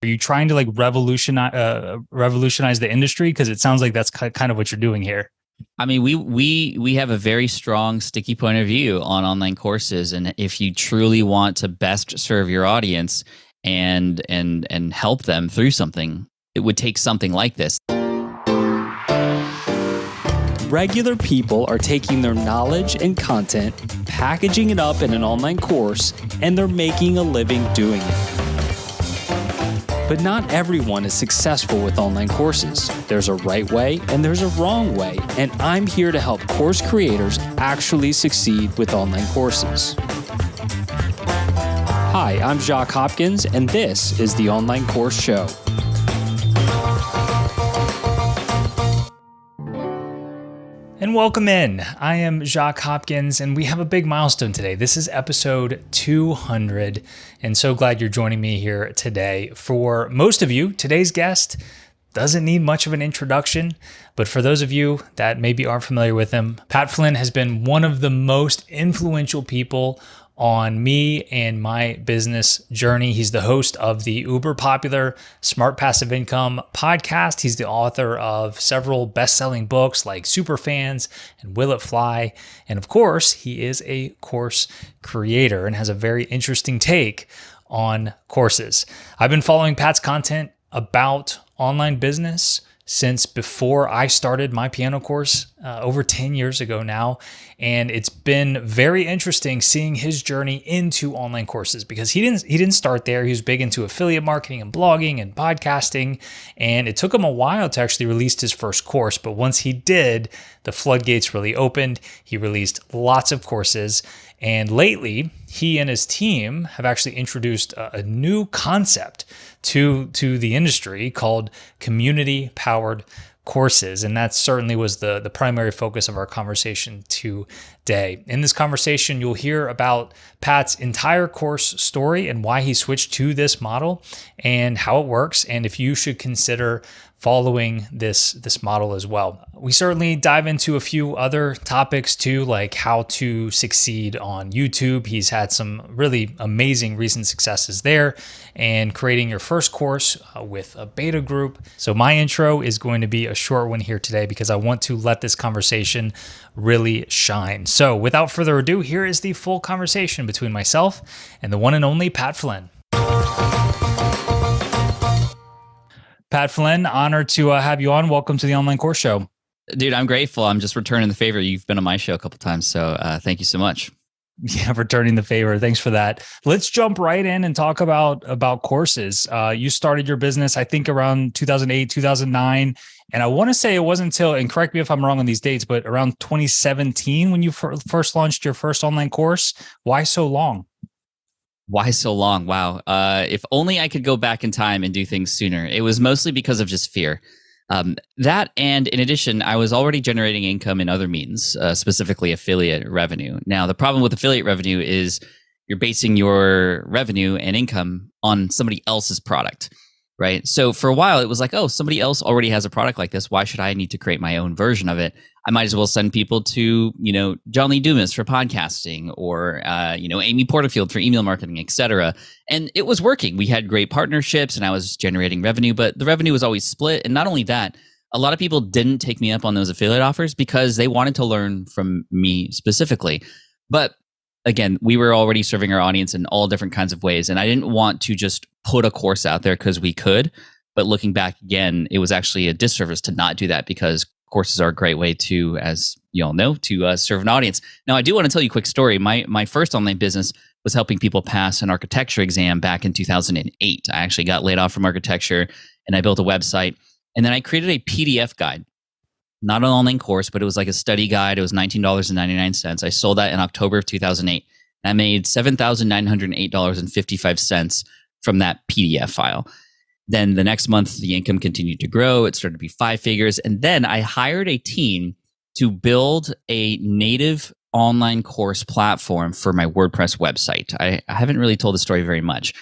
Are you trying to like revolutionize the industry? Because it sounds like that's kind of what you're doing here. I mean, we have a very strong, sticky point of view on online courses, and if you truly want to best serve your audience and help them through something, it would take something like this. Regular people are taking their knowledge and content, packaging it up in an online course, and they're making a living doing it. But not everyone is successful with online courses. There's a right way and there's a wrong way, and I'm here to help course creators actually succeed with online courses. Hi, I'm Jacques Hopkins, and this is the Online Course Show. And welcome in. I am Jacques Hopkins, and we have a big milestone today. This is episode 200, and so glad you're joining me here today. For most of you, today's guest doesn't need much of an introduction, but for those of you that maybe aren't familiar with him, Pat Flynn has been one of the most influential people on me and my business journey. He's the host of the uber popular Smart Passive Income podcast. He's the author of several best-selling books like Superfans and Will It Fly? And of course, he is a course creator and has a very interesting take on courses. I've been following Pat's content about online business since before I started my piano course over 10 years ago now. And it's been very interesting seeing his journey into online courses because he didn't start there. He was big into affiliate marketing and blogging and podcasting. And it took him a while to actually release his first course. But once he did, the floodgates really opened. He released lots of courses. And lately, he and his team have actually introduced a new concept to the industry called community-powered courses. And that certainly was the primary focus of our conversation today. In this conversation, you'll hear about Pat's entire course story and why he switched to this model and how it works, and if you should consider following this model as well. We certainly dive into a few other topics too, like how to succeed on YouTube. He's had some really amazing recent successes there, and creating your first course with a beta group. So my intro is going to be a short one here today because I want to let this conversation really shine. So without further ado, here is the full conversation between myself and the one and only Pat Flynn. Pat Flynn, honored to have you on. Welcome to the Online Course Show. Dude, I'm grateful. I'm just returning the favor. You've been on my show a couple times, so thank you so much. Yeah, returning the favor. Thanks for that. Let's jump right in and talk about courses. You started your business, I think, around 2008, 2009. And I want to say it wasn't until, and correct me if I'm wrong on these dates, but around 2017 when you first launched your first online course. Why so long? Why so long? Wow. If only I could go back in time and do things sooner. It was mostly because of just fear. That, and in addition, I was already generating income in other means, specifically affiliate revenue. Now, the problem with affiliate revenue is you're basing your revenue and income on somebody else's product, right? So for a while, it was like, oh, somebody else already has a product like this. Why should I need to create my own version of it? I might as well send people to, John Lee Dumas for podcasting or, Amy Porterfield for email marketing, et cetera. And it was working. We had great partnerships and I was generating revenue, but the revenue was always split. And not only that, a lot of people didn't take me up on those affiliate offers because they wanted to learn from me specifically. But again, we were already serving our audience in all different kinds of ways. And I didn't want to just put a course out there because we could. But looking back again, it was actually a disservice to not do that because courses are a great way to, as you all know, to serve an audience. Now, I do want to tell you a quick story. My first online business was helping people pass an architecture exam back in 2008. I actually got laid off from architecture and I built a website. And then I created a PDF guide, not an online course, but it was like a study guide. It was $19.99. I sold that in October of 2008. I made $7,908.55 from that PDF file. Then the next month, the income continued to grow. It started to be 5 figures. And then I hired a team to build a native online course platform for my WordPress website. I haven't really told the story very much.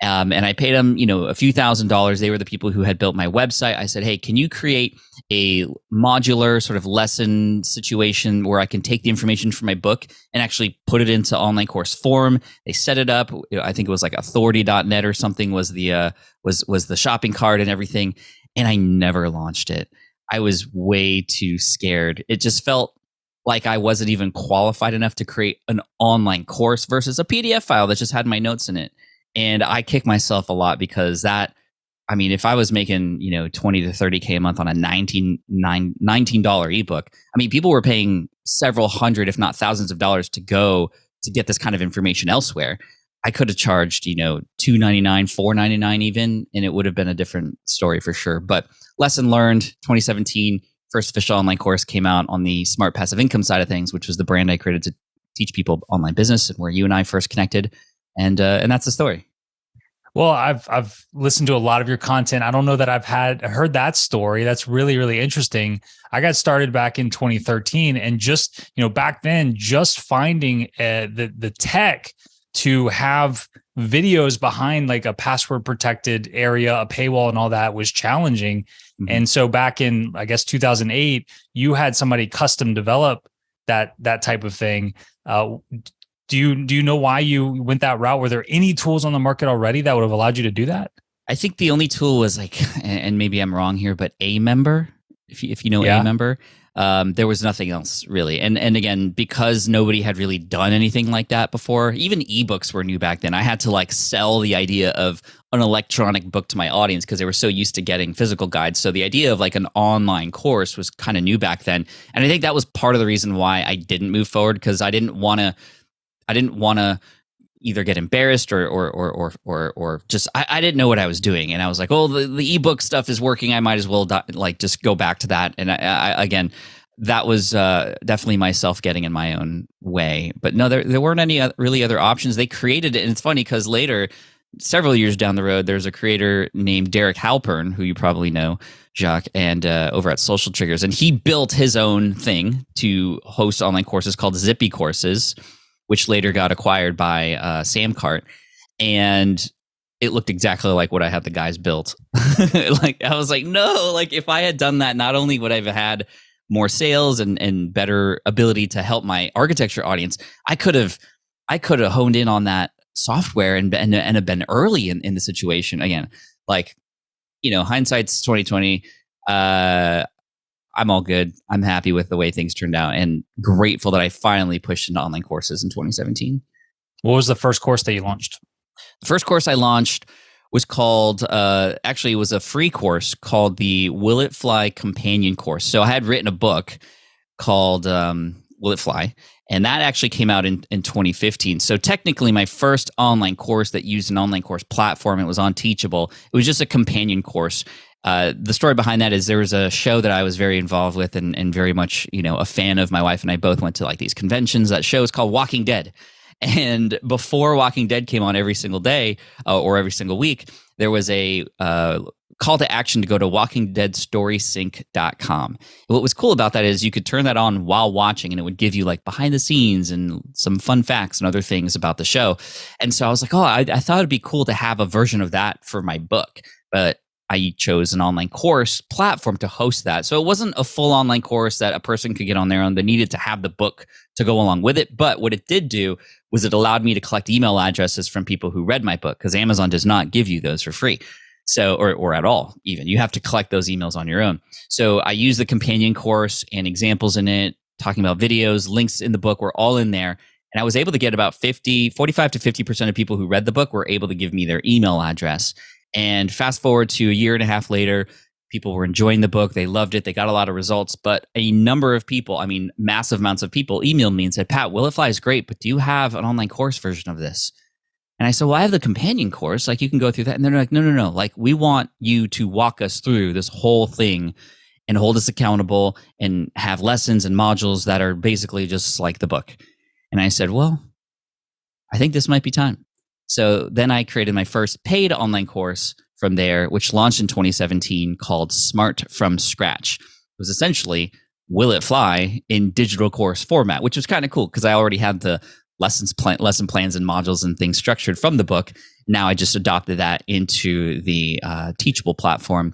And I paid them, a few $1,000s. They were the people who had built my website. I said, hey, can you create a modular sort of lesson situation where I can take the information from my book and actually put it into online course form? They set it up. I think it was like authority.net or something was the shopping cart and everything. And I never launched it. I was way too scared. It just felt like I wasn't even qualified enough to create an online course versus a PDF file that just had my notes in it. And I kick myself a lot because if I was making, 20 to 30K a month on a $19 ebook, people were paying several hundred, if not thousands of dollars to go to get this kind of information elsewhere. I could have charged, $2.99, $4.99 even, and it would have been a different story for sure. But lesson learned, 2017, first official online course came out on the smart passive income side of things, which was the brand I created to teach people online business and where you and I first connected. And that's the story. Well, I've listened to a lot of your content. I don't know that I've heard that story. That's really, really interesting. I got started back in 2013, and just back then, just finding the tech to have videos behind like a password protected area, a paywall, and all that was challenging. Mm-hmm. And so back in, I guess, 2008, you had somebody custom develop that type of thing. Do you know why you went that route? Were there any tools on the market already that would have allowed you to do that? I think the only tool was and maybe I'm wrong here, but Amember. If you know Amember, there was nothing else really. And again, because nobody had really done anything like that before, even ebooks were new back then. I had to sell the idea of an electronic book to my audience because they were so used to getting physical guides. So the idea of an online course was kind of new back then. And I think that was part of the reason why I didn't move forward, because I didn't want to either get embarrassed or just I didn't know what I was doing, and I was like, oh, the ebook stuff is working. I might as well just go back to that. And I again, that was definitely myself getting in my own way. But no, there weren't any really other options. They created it, and it's funny because later, several years down the road, there's a creator named Derek Halpern, who you probably know, Jacques, and over at Social Triggers, and he built his own thing to host online courses called Zippy Courses, which later got acquired by Samcart, and it looked exactly like what I had the guys built. I was like, no, if I had done that, not only would I have had more sales and better ability to help my architecture audience, I could have honed in on that software and have been early in the situation. Again, hindsight's 2020. I'm all good. I'm happy with the way things turned out and grateful that I finally pushed into online courses in 2017. What was the first course that you launched? The first course I launched was called, actually it was a free course called the Will It Fly Companion Course. So I had written a book called Will It Fly? And that actually came out in 2015. So technically my first online course that used an online course platform, it was on Teachable. It was just a companion course. The story behind that is there was a show that I was very involved with and very much, a fan of. My wife and I both went to these conventions. That show is called Walking Dead. And before Walking Dead came on every single day or every single week, there was a call to action to go to walkingdeadstorysync.com. And what was cool about that is you could turn that on while watching, and it would give you behind the scenes and some fun facts and other things about the show. And so I was like, oh, I thought it'd be cool to have a version of that for my book. But I chose an online course platform to host that. So it wasn't a full online course that a person could get on their own. They needed to have the book to go along with it. But what it did do was it allowed me to collect email addresses from people who read my book, because Amazon does not give you those for free. So, or at all, even. You have to collect those emails on your own. So I used the companion course and examples in it, talking about videos, links in the book were all in there. And I was able to get about 45 to 50% of people who read the book were able to give me their email address. And fast forward to a year and a half later, people were enjoying the book. They loved it. They got a lot of results. But a number of people, massive amounts of people emailed me and said, Pat, Will It Fly is great, but do you have an online course version of this? And I said, well, I have the companion course. You can go through that. And they're like, no. We want you to walk us through this whole thing and hold us accountable and have lessons and modules that are basically just like the book. And I said, well, I think this might be time. So then I created my first paid online course from there, which launched in 2017, called Smart from Scratch. It was essentially Will It Fly in digital course format, which was kind of cool because I already had the lesson plans and modules and things structured from the book. Now I just adopted that into the Teachable platform,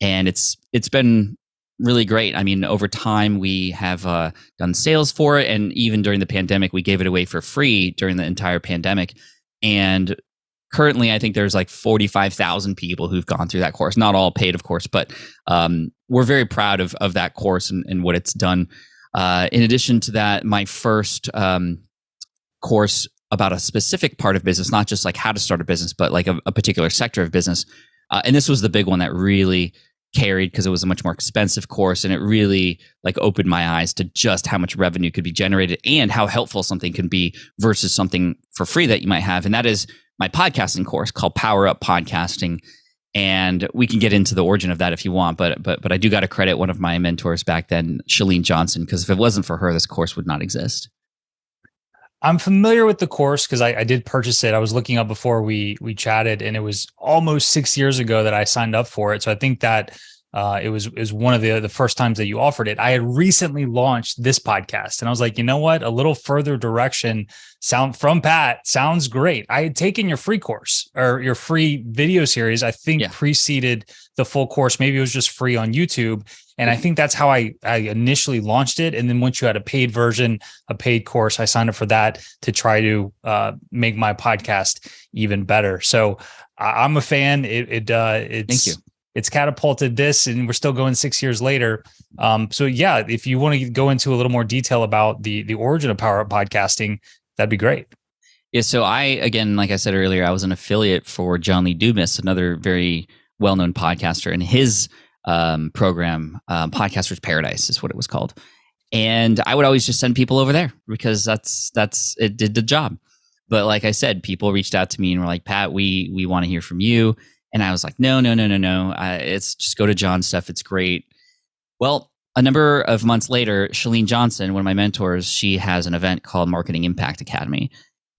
and it's been really great. I mean, over time we have done sales for it, and even during the pandemic, we gave it away for free during the entire pandemic. And currently, I think there's like 45,000 people who've gone through that course. Not all paid, of course, but we're very proud of that course and what it's done. In addition to that, my first course about a specific part of business, not just like how to start a business, but like a particular sector of business. And this was the big one that really carried because it was a much more expensive course, and it really like opened my eyes to just how much revenue could be generated and how helpful something can be versus something for free that you might have. And that is my podcasting course called Power Up Podcasting. And we can get into the origin of that if you want, but I do got to credit one of my mentors back then, Chalene Johnson, because if it wasn't for her, this course would not exist. I'm familiar with the course because I did purchase it. I was looking up before we chatted, and it was almost 6 years ago that I signed up for it. So I think that it was one of the first times that you offered it. I had recently launched this podcast, and I was like, you know what? A little further direction from Pat sounds great. I had taken your free course or your free video series, I think preceded the full course. Maybe it was just free on YouTube. And I think that's how I initially launched it. And then once you had a paid version, a paid course, I signed up for that to try to make my podcast even better. So I'm a fan. It's Thank you. It's catapulted this, and we're still going 6 years later. So yeah, if you want to go into a little more detail about the origin of Power Up Podcasting, that'd be great. Yeah. So again, like I said earlier, I was an affiliate for John Lee Dumas, another very well-known podcaster, and his program, Podcaster's Paradise is what it was called. And I would always just send people over there because that's it did the job. But like I said, people reached out to me and were like, Pat, we want to hear from you. And I was like, no. It's just go to John's stuff. It's great. Well, a number of months later, Chalene Johnson, one of my mentors, she has an event called Marketing Impact Academy.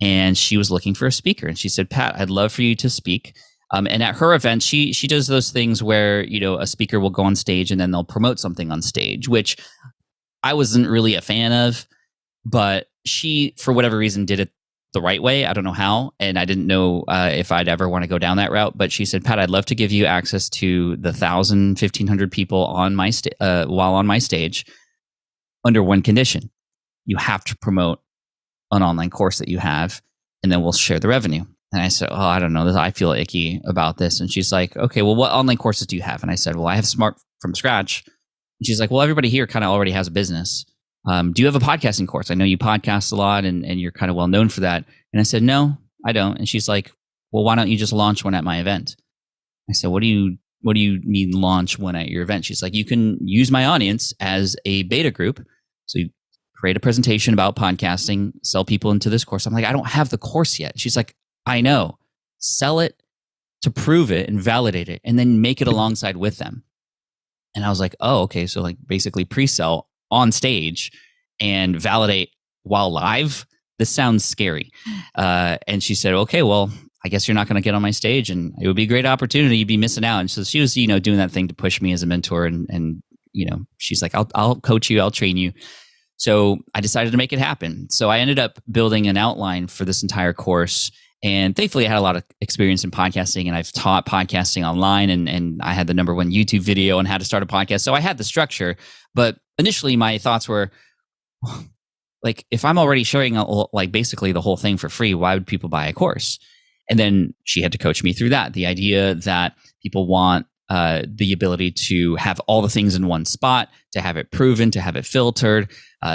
And she was looking for a speaker. And she said, Pat, I'd love for you to speak. And at her event, she does those things where, a speaker will go on stage and then they'll promote something on stage, which I wasn't really a fan of. But she, for whatever reason, did it the right way. I don't know how. And I didn't know if I'd ever want to go down that route. But she said, Pat, I'd love to give you access to the 1,000, 1,500 people on my while on my stage under one condition. You have to promote an online course that you have, and then we'll share the revenue. And I said, I don't know. I feel icky about this. And she's like, okay, well, what online courses do you have? And I said, well, I have Smart from Scratch. And she's like, well, everybody here kind of already has a business. Do you have a podcasting course? I know you podcast a lot and you're kind of well known for that. And I said, no, I don't. And she's like, well, why don't you just launch one at my event? I said, what do you mean launch one at your event? She's like, you can use my audience as a beta group. So you create a presentation about podcasting, sell people into this course. I'm like, I don't have the course yet. She's like, I know. Sell it to prove it and validate it, and then make it alongside with them. And I was like, oh, okay. So like basically pre-sell on stage and validate while live. This sounds scary. And she said, okay, well, I guess you're not going to get on my stage, and it would be a great opportunity. You'd be missing out. And so she was, doing that thing to push me as a mentor. And she's like, I'll coach you. I'll train you. So I decided to make it happen. So I ended up building an outline for this entire course. And thankfully, I had a lot of experience in podcasting, and I've taught podcasting online, and I had the #1 YouTube video on how to start a podcast. So I had the structure. But initially, my thoughts were, like, if I'm already sharing like basically the whole thing for free, why would people buy a course? And then she had to coach me through that. The idea that people want the ability to have all the things in one spot, to have it proven, to have it filtered.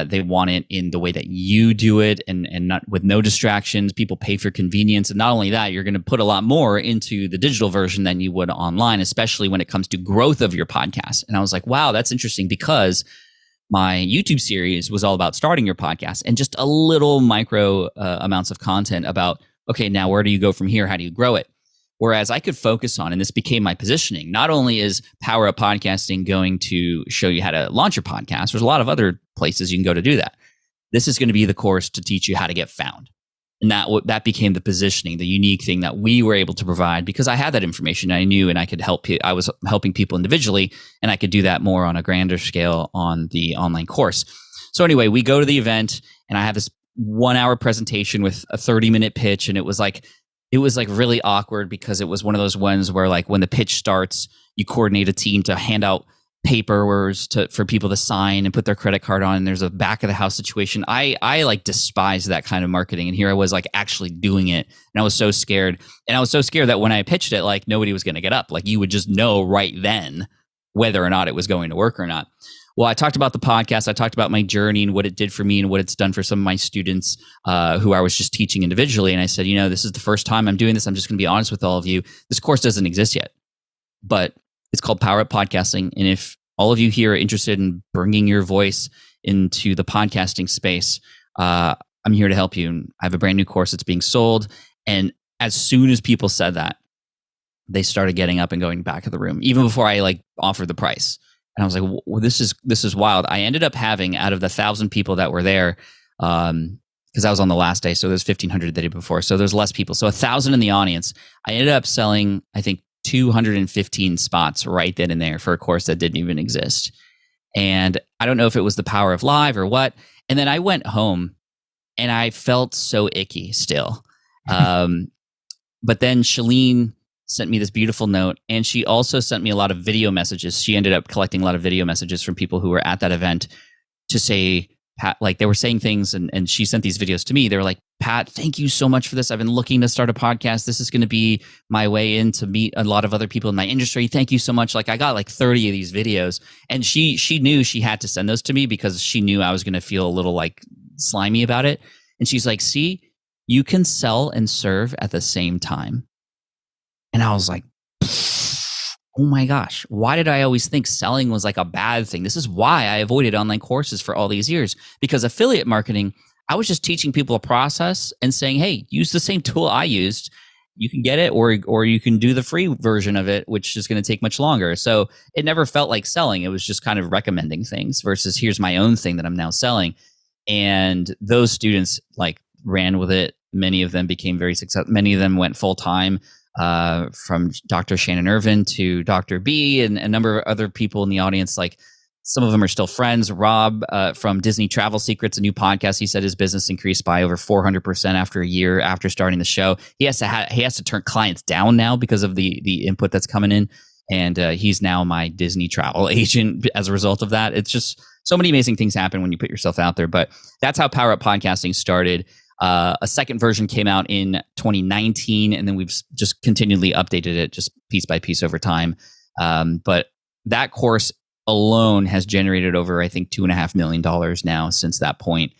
They want it in the way that you do it, and not with no distractions. People pay for convenience. And not only that, you're going to put a lot more into the digital version than you would online, especially when it comes to growth of your podcast. And I was like, wow, that's interesting, because my YouTube series was all about starting your podcast and just a little micro amounts of content about, okay, now where do you go from here? How do you grow it? Whereas I could focus on, and this became my positioning, not only is Power Up Podcasting going to show you how to launch your podcast, there's a lot of other places you can go to do that. This is going to be the course to teach you how to get found. And that became the positioning, the unique thing that we were able to provide, because I had that information. I knew, and I could help. I was helping people individually, and I could do that more on a grander scale on the online course. So anyway, we go to the event, and I have this 1-hour presentation with a 30-minute pitch, and it was like really awkward because it was one of those ones where like when the pitch starts, you coordinate a team to hand out papers for people to sign and put their credit card on, and there's a back of the house situation. I like despise that kind of marketing, and here I was like actually doing it, and I was so scared. And I was so scared that when I pitched it, like nobody was going to get up. Like you would just know right then whether or not it was going to work or not. Well, I talked about the podcast. I talked about my journey and what it did for me and what it's done for some of my students who I was just teaching individually. And I said, this is the first time I'm doing this. I'm just going to be honest with all of you. This course doesn't exist yet, but it's called Power Up Podcasting. And if all of you here are interested in bringing your voice into the podcasting space, I'm here to help you. And I have a brand new course that's being sold. And as soon as people said that, they started getting up and going back of the room, even before I like offered the price. And I was like, well, this is wild. I ended up having, out of the 1,000 people that were there, because I was on the last day, so there's 1,500 the day before, so there's less people. So 1,000 in the audience. I ended up selling, I think, 215 spots right then and there for a course that didn't even exist. And I don't know if it was the power of live or what. And then I went home and I felt so icky still. But then Shalene sent me this beautiful note, and she also sent me a lot of video messages. She ended up collecting a lot of video messages from people who were at that event to say, Pat, like they were saying things, and she sent these videos to me. They were like, Pat, thank you so much for this. I've been looking to start a podcast. This is going to be my way in to meet a lot of other people in my industry. Thank you so much. Like I got like 30 of these videos, and she knew she had to send those to me because she knew I was going to feel a little like slimy about it. And she's like, see, you can sell and serve at the same time. And I was like, oh my gosh, why did I always think selling was like a bad thing? This is why I avoided online courses for all these years, because affiliate marketing, I was just teaching people a process and saying, hey, use the same tool I used. You can get it, or you can do the free version of it, which is going to take much longer. So it never felt like selling. It was just kind of recommending things versus here's my own thing that I'm now selling. And those students like ran with it. Many of them became very successful. Many of them went full time. From Dr. Shannon Irvin to Dr. B and a number of other people in the audience. Like some of them are still friends. Rob from Disney Travel Secrets, a new podcast, he said his business increased by over 400% after a year after starting the show. He has to turn clients down now because of the input that's coming in. And he's now my Disney travel agent as a result of that. It's just so many amazing things happen when you put yourself out there. But that's how Power Up Podcasting started. A second version came out in 2019, and then we've just continually updated it just piece by piece over time. But that course alone has generated over, I think, $2.5 million now since that point.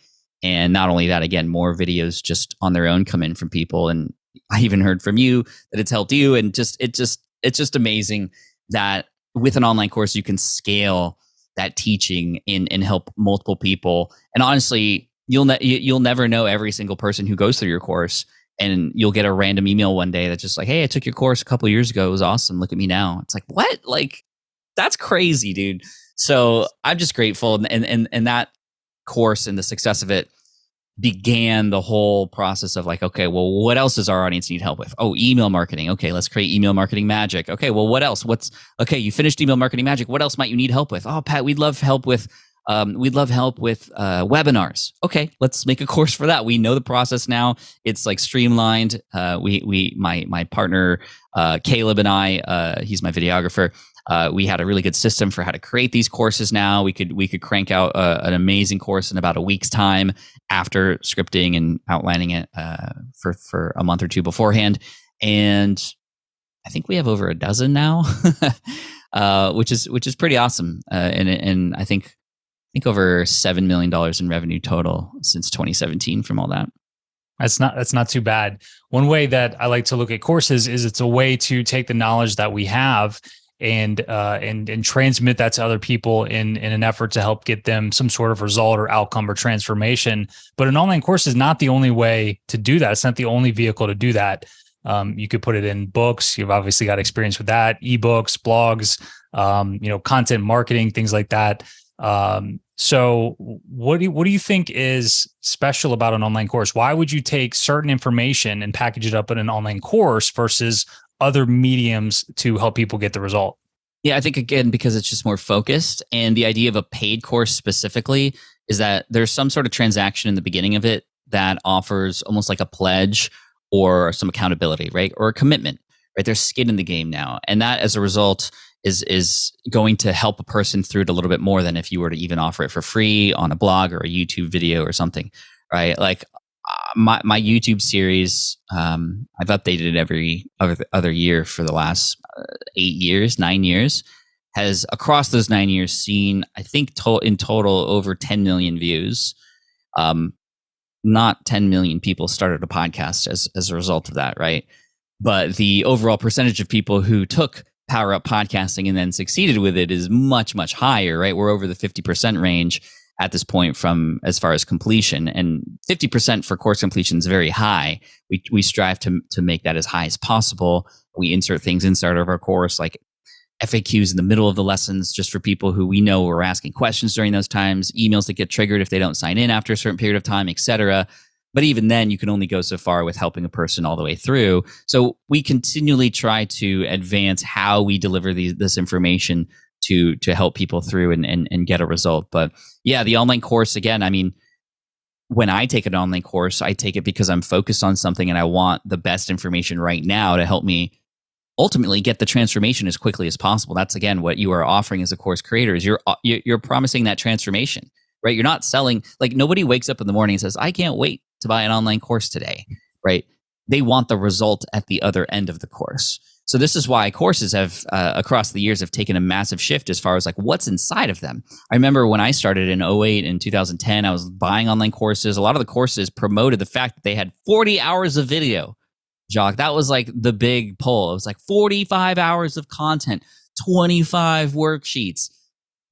And not only that, again, more videos just on their own come in from people. And I even heard from you that it's helped you. And it's just amazing that with an online course, you can scale that teaching and help multiple people. And honestly, you'll never know every single person who goes through your course, and you'll get a random email one day that's just like, hey, I took your course a couple of years ago. It was awesome. Look at me now. It's like, what? Like, that's crazy, dude. So I'm just grateful. And that course and the success of it began the whole process of like, okay, well, what else does our audience need help with? Oh, email marketing. Okay, let's create email marketing magic. Okay, well, what else? Okay, you finished email marketing magic. What else might you need help with? Oh, Pat, we'd love help with webinars. Okay, let's make a course for that. We know the process now. It's like streamlined. My partner Caleb and I, he's my videographer. We had a really good system for how to create these courses. Now we could crank out an amazing course in about a week's time after scripting and outlining it for a month or two beforehand. And I think we have over a dozen now, which is pretty awesome. And I think over $7 million in revenue total since 2017 from all that. That's not too bad. One way that I like to look at courses is it's a way to take the knowledge that we have and transmit that to other people in an effort to help get them some sort of result or outcome or transformation. But an online course is not the only way to do that. It's not the only vehicle to do that. You could put it in books. You've obviously got experience with that, ebooks, blogs, content marketing, things like that. So what do you think is special about an online course? Why would you take certain information and package it up in an online course versus other mediums to help people get the result? Yeah, I think again, because it's just more focused, and the idea of a paid course specifically is that there's some sort of transaction in the beginning of it that offers almost like a pledge or some accountability, right? Or a commitment, right? There's skin in the game now. And that as a result is going to help a person through it a little bit more than if you were to even offer it for free on a blog or a YouTube video or something, right? Like my YouTube series, I've updated it every other year for the last 9 years, has across those 9 years seen, I think in total over 10 million views. Not 10 million people started a podcast as a result of that, right? But the overall percentage of people who took Power Up Podcasting and then succeeded with it is much, much higher, right? We're over the 50% range at this point from as far as completion, and 50% for course completion is very high. We strive to make that as high as possible. We insert things inside of our course like FAQs in the middle of the lessons just for people who we know are asking questions during those times, emails that get triggered if they don't sign in after a certain period of time, etc. But even then, you can only go so far with helping a person all the way through. So we continually try to advance how we deliver this information to help people through and get a result. But yeah, the online course, again, I mean, when I take an online course, I take it because I'm focused on something and I want the best information right now to help me ultimately get the transformation as quickly as possible. That's, again, what you are offering as a course creator is you're promising that transformation, right? You're not selling, like nobody wakes up in the morning and says, I can't wait to buy an online course today, right? They want the result at the other end of the course. So this is why courses have, across the years, have taken a massive shift as far as like what's inside of them. I remember when I started in 2008 and 2010, I was buying online courses. A lot of the courses promoted the fact that they had 40 hours of video. Jacques, that was like the big pull. It was like 45 hours of content, 25 worksheets.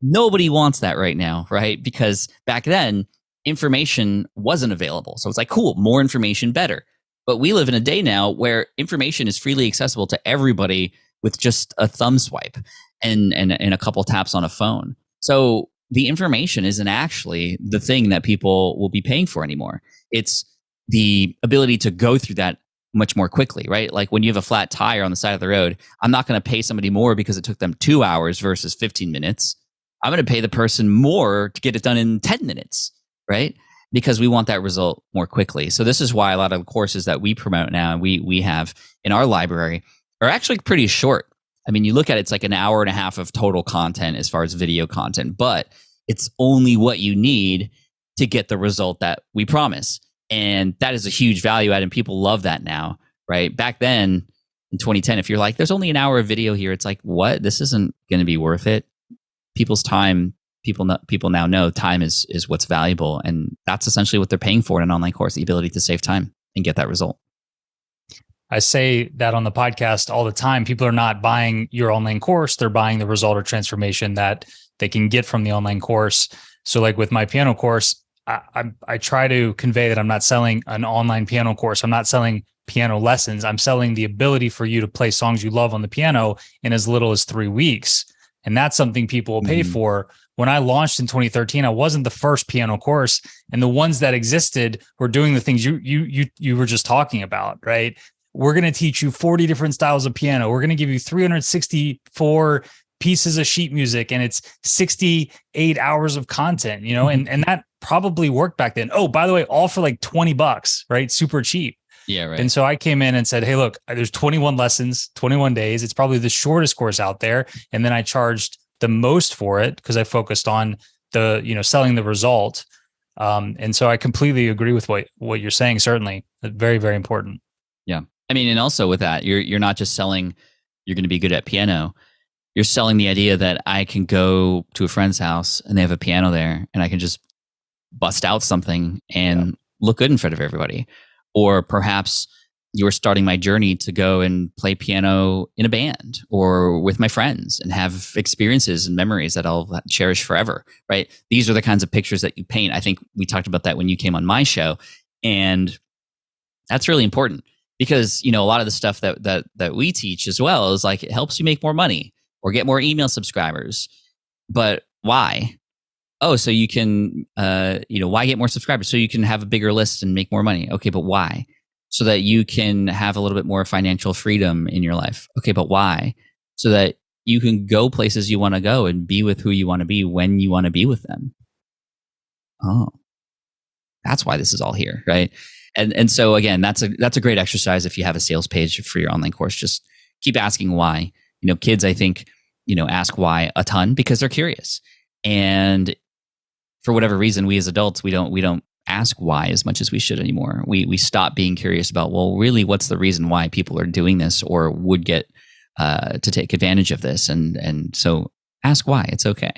Nobody wants that right now, right? Because back then, information wasn't available. So it's like, cool, more information, better. But we live in a day now where information is freely accessible to everybody with just a thumb swipe and a couple taps on a phone. So the information isn't actually the thing that people will be paying for anymore. It's the ability to go through that much more quickly, right? Like when you have a flat tire on the side of the road, I'm not going to pay somebody more because it took them 2 hours versus 15 minutes. I'm going to pay the person more to get it done in 10 minutes, right? Because we want that result more quickly. So this is why a lot of courses that we promote now and we have in our library are actually pretty short. I mean, you look at it, it's like an hour and a half of total content as far as video content, but it's only what you need to get the result that we promise. And that is a huge value add, and people love that now, right? Back then in 2010, if you're like, there's only an hour of video here, it's like, what? This isn't going to be worth it. People's time, people now know time is what's valuable, and that's essentially what they're paying for in an online course, the ability to save time and get that result. I say that on the podcast all the time. People are not buying your online course. They're buying the result or transformation that they can get from the online course. So like with my piano course, I try to convey that I'm not selling an online piano course. I'm not selling piano lessons. I'm selling the ability for you to play songs you love on the piano in as little as 3 weeks. And that's something people will pay for. When I launched in 2013, I wasn't the first piano course, and the ones that existed were doing the things you were just talking about, right? We're going to teach you 40 different styles of piano. We're going to give you 364 pieces of sheet music, and it's 68 hours of content, you know, and that probably worked back then. Oh, by the way, all for like $20, right? Super cheap. Yeah, right. And so I came in and said, hey, look, there's 21 lessons, 21 days. It's probably the shortest course out there. And then I charged the most for it because I focused on the, you know, selling the result. And so I completely agree with what you're saying. Certainly very, very important. Yeah. I mean, and also with that, you're not just selling, you're going to be good at piano. You're selling the idea that I can go to a friend's house and they have a piano there and I can just bust out something and look good in front of everybody. Or perhaps you're starting my journey to go and play piano in a band or with my friends and have experiences and memories that I'll cherish forever, right? These are the kinds of pictures that you paint. I think we talked about that when you came on my show. And that's really important because, you know, a lot of the stuff that we teach as well is like, it helps you make more money or get more email subscribers. But why? Oh, so you can, why get more subscribers? So you can have a bigger list and make more money. Okay, but why? So that you can have a little bit more financial freedom in your life. Okay, but why? So that you can go places you want to go and be with who you want to be when you want to be with them. Oh, that's why this is all here, right? And so again, that's a great exercise if you have a sales page for your online course. Just keep asking why. Kids, I think, ask why a ton because they're curious. And for whatever reason, we as adults, we don't ask why as much as we should anymore. We stop being curious about, well, really, what's the reason why people are doing this or would get to take advantage of this? And so ask why. It's okay.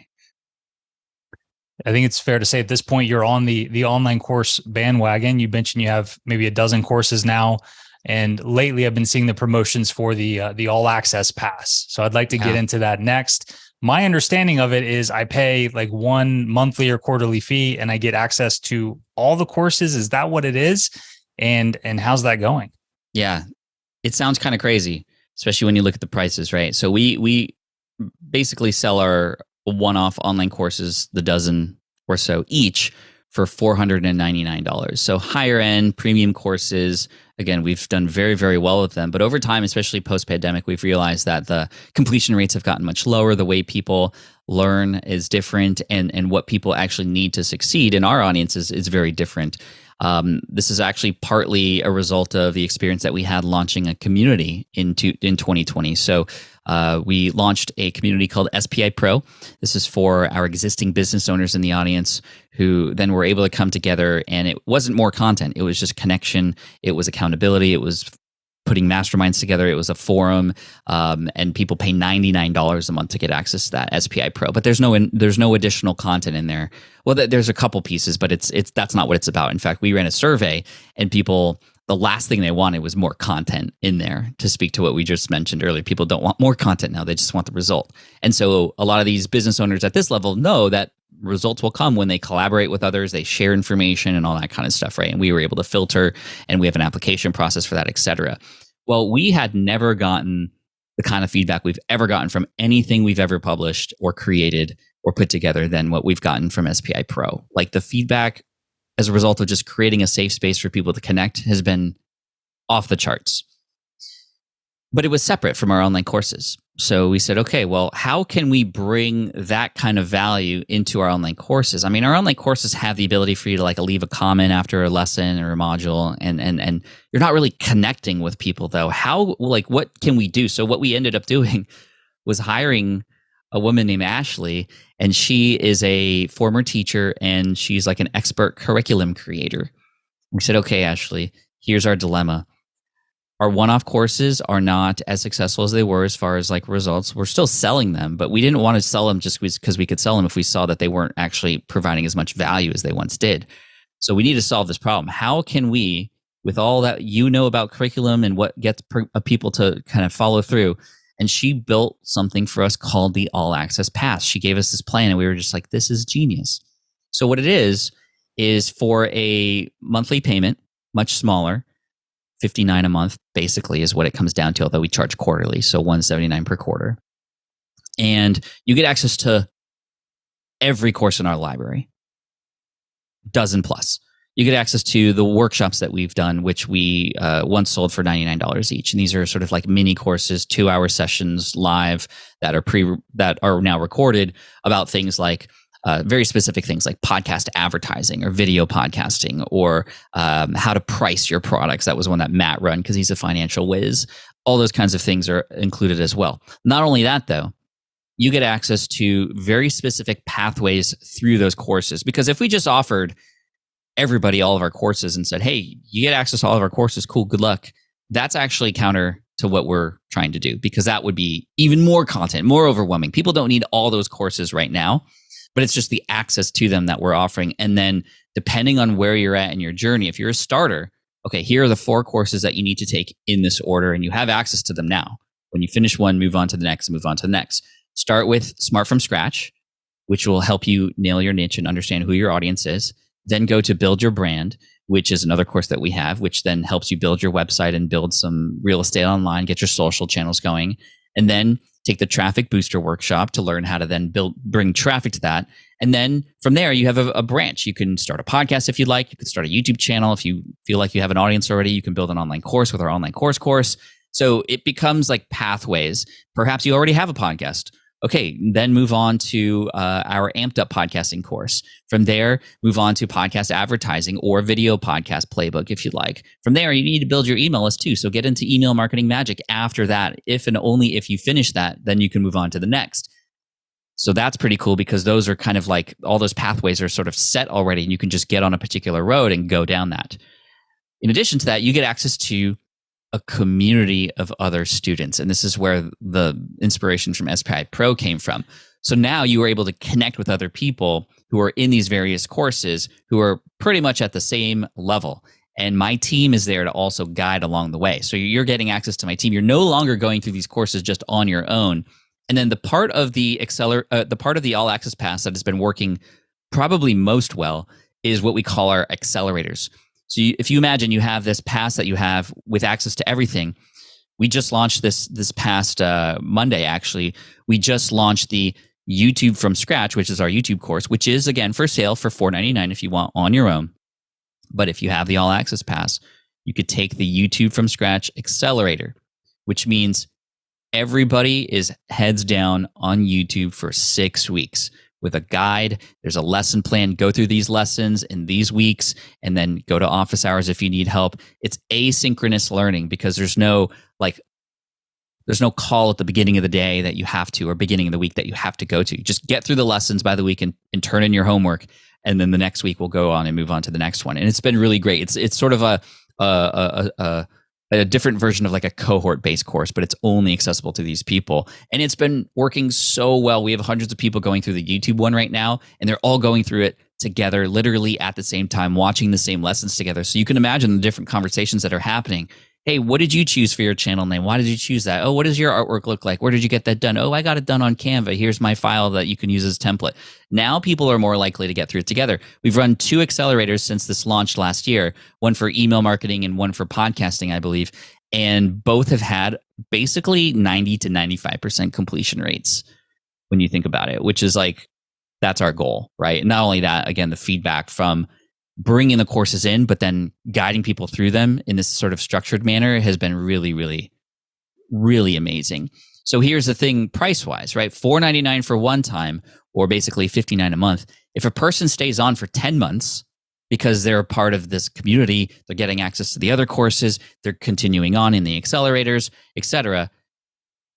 I think it's fair to say at this point, you're on the online course bandwagon. You mentioned you have maybe a dozen courses now. And lately I've been seeing the promotions for the all access pass. So I'd like to get into that next. My understanding of it is I pay like one monthly or quarterly fee and I get access to all the courses. Is that what it is? And how's that going? Yeah, it sounds kind of crazy, especially when you look at the prices, right? So we basically sell our one-off online courses, the dozen or so each, for $499. So higher end premium courses. Again, we've done very, very well with them. But over time, especially post-pandemic, we've realized that the completion rates have gotten much lower. The way people learn is different, and what people actually need to succeed in our audience is very different. This is actually partly a result of the experience that we had launching a community in 2020. So we launched a community called SPI Pro. This is for our existing business owners in the audience who then were able to come together, and it wasn't more content. It was just connection. It was accountability. It was putting masterminds together. It was a forum, and people pay $99 a month to get access to that SPI Pro. But there's no additional content in there. Well, there's a couple pieces, but that's not what it's about. In fact, we ran a survey, and people, the last thing they wanted was more content in there. To speak to what we just mentioned earlier, people don't want more content now; they just want the result. And so, a lot of these business owners at this level know that results will come when they collaborate with others, they share information and all that kind of stuff, right? And we were able to filter, and we have an application process for that, et cetera. Well, we had never gotten the kind of feedback we've ever gotten from anything we've ever published or created or put together than what we've gotten from SPI Pro. Like, the feedback as a result of just creating a safe space for people to connect has been off the charts. But it was separate from our online courses. So we said, okay, well, how can we bring that kind of value into our online courses? I mean, our online courses have the ability for you to leave a comment after a lesson or a module, and you're not really connecting with people though. How, what can we do? So what we ended up doing was hiring a woman named Ashley, and she is a former teacher, and she's like an expert curriculum creator. We said, okay, Ashley, here's our dilemma. Our one-off courses are not as successful as they were as far as results. We're still selling them, but we didn't want to sell them just because we could sell them if we saw that they weren't actually providing as much value as they once did. So we need to solve this problem. How can we, with all that about curriculum and what gets people to kind of follow through? And she built something for us called the All Access Pass. She gave us this plan, and we were just like, this is genius. So what it is for a monthly payment, much smaller, $59 a month basically is what it comes down to, although we charge quarterly, so $179 per quarter. And you get access to every course in our library, dozen plus. You get access to the workshops that we've done, which we once sold for $99 each. And these are sort of like mini courses, 2-hour sessions live that are now recorded about things like very specific things like podcast advertising or video podcasting, or how to price your products. That was one that Matt run because he's a financial whiz. All those kinds of things are included as well. Not only that, though, you get access to very specific pathways through those courses. Because if we just offered everybody all of our courses and said, hey, you get access to all of our courses, cool, good luck, that's actually counter to what we're trying to do, because that would be even more content, more overwhelming. People don't need all those courses right now, but it's just the access to them that we're offering. And then depending on where you're at in your journey, if you're a starter, okay, here are the 4 courses that you need to take in this order, and you have access to them now. When you finish one, move on to the next, move on to the next. Start with Smart from Scratch, which will help you nail your niche and understand who your audience is. Then go to Build Your Brand, which is another course that we have, which then helps you build your website and build some real estate online, get your social channels going. And then take the Traffic Booster workshop to learn how to then bring traffic to that. And then from there, you have a branch. You can start a podcast if you'd like. You could start a YouTube channel. If you feel like you have an audience already, you can build an online course with our online course. So it becomes like pathways. Perhaps you already have a podcast. Okay, then move on to our Amped Up podcasting course. From there, move on to podcast advertising or video podcast playbook if you'd like. From there, you need to build your email list too. So get into email marketing magic after that. If and only if you finish that, then you can move on to the next. So that's pretty cool because those are kind of like all those pathways are sort of set already and you can just get on a particular road and go down that. In addition to that, you get access to a community of other students. And this is where the inspiration from SPI Pro came from. So now you are able to connect with other people who are in these various courses who are pretty much at the same level. And my team is there to also guide along the way. So you're getting access to my team. You're no longer going through these courses just on your own. And then the part of the All Access Pass that has been working probably most well is what we call our accelerators. So if you imagine you have this pass that you have with access to everything, we just launched this past Monday, actually. We just launched the YouTube from Scratch, which is our YouTube course, which is, again, for sale for $4.99 if you want on your own. But if you have the All Access Pass, you could take the YouTube from Scratch accelerator, which means everybody is heads down on YouTube for 6 weeks. With a guide, there's a lesson plan. Go through these lessons in these weeks and then go to office hours if you need help. It's asynchronous learning because there's no call at the beginning of the day that you have to or beginning of the week that you have to go to. Just get through the lessons by the week and turn in your homework. And then the next week we'll go on and move on to the next one. And it's been really great. It's sort of a different version of like a cohort-based course, but it's only accessible to these people. And it's been working so well. We have hundreds of people going through the YouTube one right now, and they're all going through it together, literally at the same time, watching the same lessons together. So you can imagine the different conversations that are happening. Hey, what did you choose for your channel name? Why did you choose that? Oh, what does your artwork look like? Where did you get that done? Oh, I got it done on Canva. Here's my file that you can use as a template. Now people are more likely to get through it together. We've run 2 accelerators since this launched last year, one for email marketing and one for podcasting, I believe. And both have had basically 90 to 95% completion rates when you think about it, which is like, that's our goal, right? And not only that, again, the feedback from bringing the courses in, but then guiding people through them in this sort of structured manner has been really, really, really amazing. So here's the thing price-wise, right? $4.99 for one time, or basically $59 a month. If a person stays on for 10 months because they're a part of this community, they're getting access to the other courses, they're continuing on in the accelerators, etc.,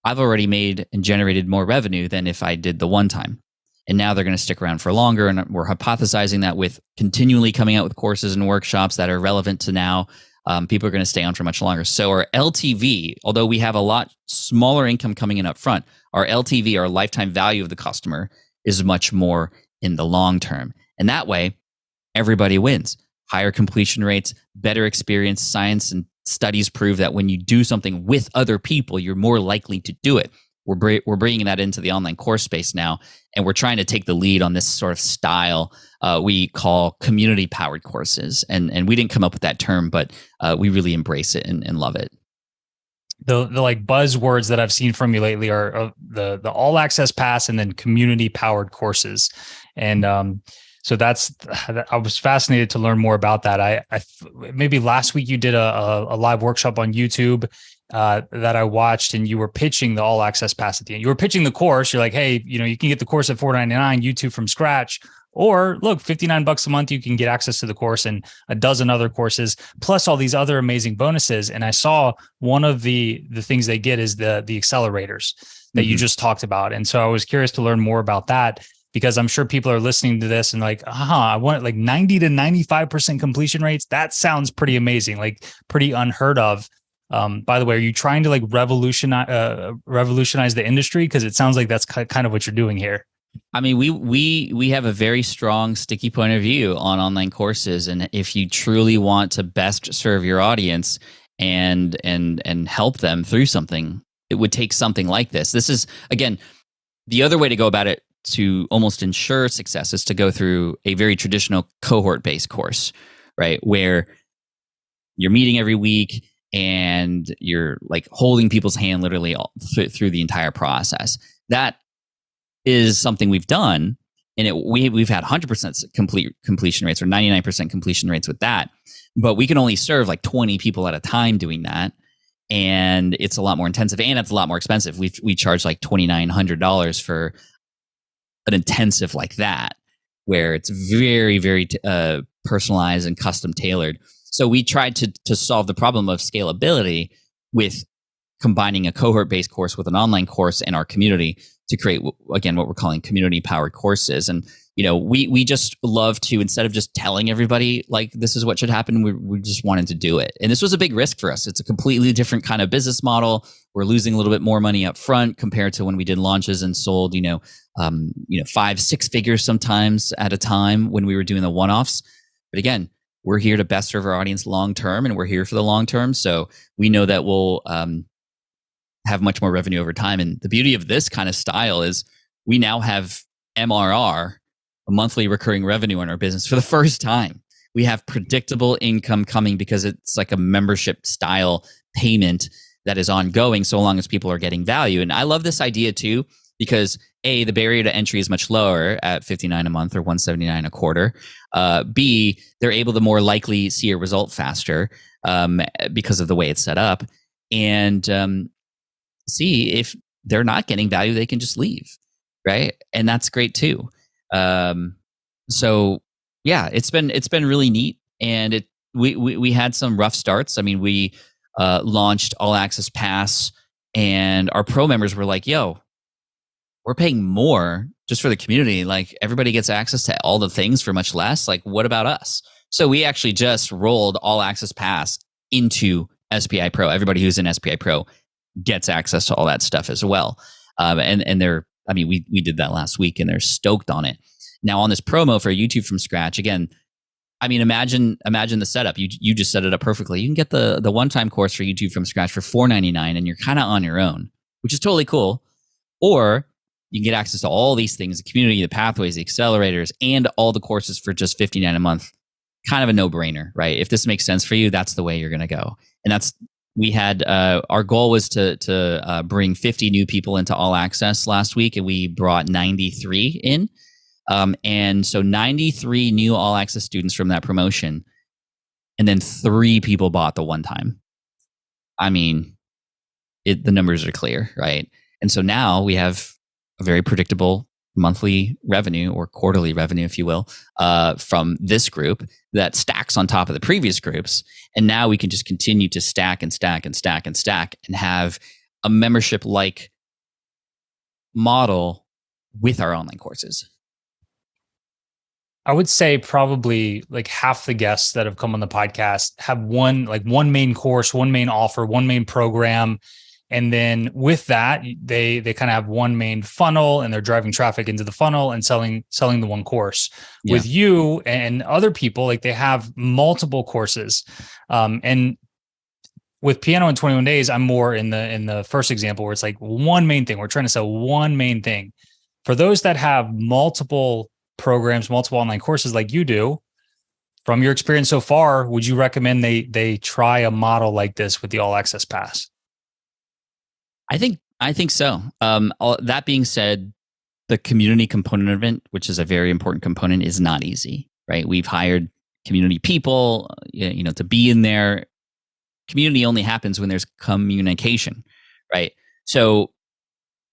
I've already made and generated more revenue than if I did the one time. And now they're going to stick around for longer. And we're hypothesizing that with continually coming out with courses and workshops that are relevant to now, people are going to stay on for much longer. So our LTV, although we have a lot smaller income coming in up front, our LTV, our lifetime value of the customer, is much more in the long term. And that way, everybody wins. Higher completion rates, better experience. Science and studies prove that when you do something with other people, you're more likely to do it. We're bringing that into the online course space now, and we're trying to take the lead on this sort of style we call community-powered courses. And we didn't come up with that term, but we really embrace it and love it. The like buzzwords that I've seen from you lately are the All Access Pass and then community-powered courses. And so I was fascinated to learn more about that. I maybe last week you did a live workshop on YouTube that I watched, and you were pitching the All Access Pass at the end. You were pitching the course. You're like, hey, you can get the course at $4.99, YouTube from Scratch, or look, $59 a month, you can get access to the course and a dozen other courses, plus all these other amazing bonuses. And I saw one of the things they get is the accelerators that you just talked about. And so I was curious to learn more about that, because I'm sure people are listening to this and like, I want like 90 to 95% completion rates. That sounds pretty amazing, like pretty unheard of. By the way, are you trying to like revolutionize the industry? Because it sounds like that's kind of what you're doing here. I mean, we have a very strong, sticky point of view on online courses, and if you truly want to best serve your audience and help them through something, it would take something like this. This is, again, the other way to go about it to almost ensure success is to go through a very traditional cohort-based course, right? Where you're meeting every week and you're like holding people's hand literally all through the entire process. That is something we've done, and we've had 100% completion rates or 99% completion rates with that. But we can only serve like 20 people at a time doing that. and it's a lot more intensive, and it's a lot more expensive. We charge like $2,900 for an intensive like that, where it's very, very personalized and custom tailored. So we tried to solve the problem of scalability with combining a cohort-based course with an online course and our community to create, again, what we're calling community-powered courses. And we just love to, instead of just telling everybody like this is what should happen, we just wanted to do it. And this was a big risk for us. It's a completely different kind of business model. We're losing a little bit more money up front compared to when we did launches and sold, 5-6 figures sometimes at a time when we were doing the one-offs. But again, we're here to best serve our audience long term, and we're here for the long term. So we know that we'll have much more revenue over time. And the beauty of this kind of style is we now have MRR, a monthly recurring revenue in our business for the first time. We have predictable income coming because it's like a membership style payment that is ongoing so long as people are getting value. And I love this idea too, because A, the barrier to entry is much lower at $59 a month or $179 a quarter. B, they're able to more likely see a result faster because of the way it's set up. And C, if they're not getting value, they can just leave, right? And that's great too. So yeah, it's been really neat, and we had some rough starts. I mean, we launched All Access Pass, and our pro members were like, "Yo, we're paying more just for the community. Like everybody gets access to all the things for much less. Like what about us?" So we actually just rolled All Access Pass into SPI Pro. Everybody who's in SPI Pro gets access to all that stuff as well. And they're, I mean, we did that last week, and they're stoked on it. Now on this promo for YouTube from scratch, again, I mean, imagine the setup. You just set it up perfectly. You can get the one-time course for YouTube from scratch for $4.99, and you're kind of on your own, which is totally cool. Or you can get access to all these things, the community, the pathways, the accelerators, and all the courses for just $59 a month. Kind of a no-brainer, right? If this makes sense for you, that's the way you're going to go. And we had, our goal was to bring 50 new people into All Access last week, and we brought 93 in. And so 93 new All Access students from that promotion, and then 3 people bought the one time. I mean, the numbers are clear, right? And so now we have a very predictable monthly revenue, or quarterly revenue, if you will, from this group that stacks on top of the previous groups. And now we can just continue to stack and stack and stack and stack and have a membership-like model with our online courses. I would say probably like half the guests that have come on the podcast have one main course, one main offer, one main program. And then with that, they kind of have one main funnel, and they're driving traffic into the funnel and selling the one course. Yeah. With you and other people, like they have multiple courses. And with Piano in 21 Days, I'm more in the first example where it's like one main thing. We're trying to sell one main thing. For those that have multiple programs, multiple online courses like you do, from your experience so far, would you recommend they try a model like this with the All Access Pass? I think so. That being said, the community component of it, which is a very important component, is not easy, right? We've hired community people, to be in there. Community only happens when there's communication, right? So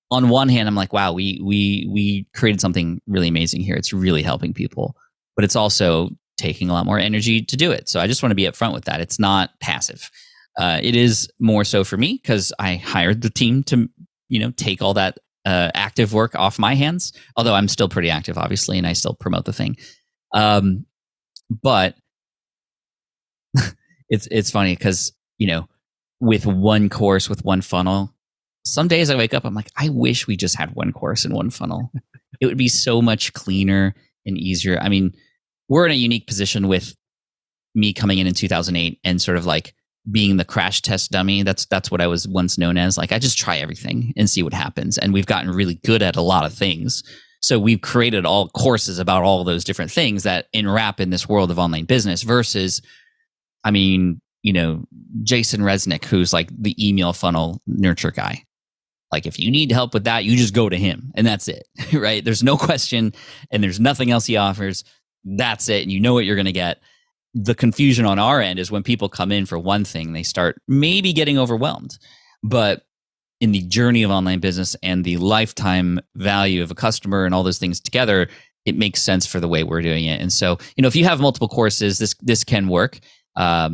on one hand, I'm like, wow, we created something really amazing here. It's really helping people, but it's also taking a lot more energy to do it. So I just want to be upfront with that. It's not passive. It is more so for me because I hired the team to, take all that active work off my hands. Although I'm still pretty active, obviously, and I still promote the thing. But it's funny because with one course, with one funnel, some days I wake up, I'm like, I wish we just had one course and one funnel. It would be so much cleaner and easier. I mean, we're in a unique position with me coming in 2008 and sort of like being the crash test dummy. That's what I was once known as. Like, I just try everything and see what happens. And we've gotten really good at a lot of things. So we've created all courses about all those different things that enwrap in this world of online business versus, I mean, Jason Resnick, who's like the email funnel nurture guy. Like, if you need help with that, you just go to him and that's it, right? There's no question and there's nothing else he offers. That's it. And you know what you're going to get. the confusion on our end is when people come in for one thing, they start maybe getting overwhelmed. But in the journey of online business and the lifetime value of a customer and all those things together, it makes sense for the way we're doing it. And so, if you have multiple courses, this can work. I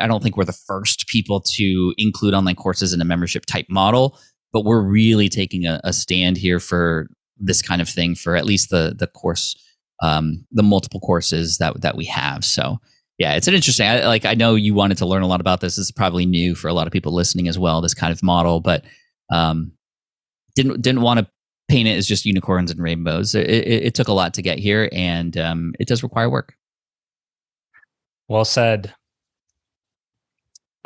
don't think we're the first people to include online courses in a membership type model, but we're really taking a stand here for this kind of thing for at least the course, the multiple courses that we have. So yeah, it's an interesting, I know you wanted to learn a lot about this. This is probably new for a lot of people listening as well, this kind of model, but didn't want to paint it as just unicorns and rainbows. It took a lot to get here, and it does require work. Well said.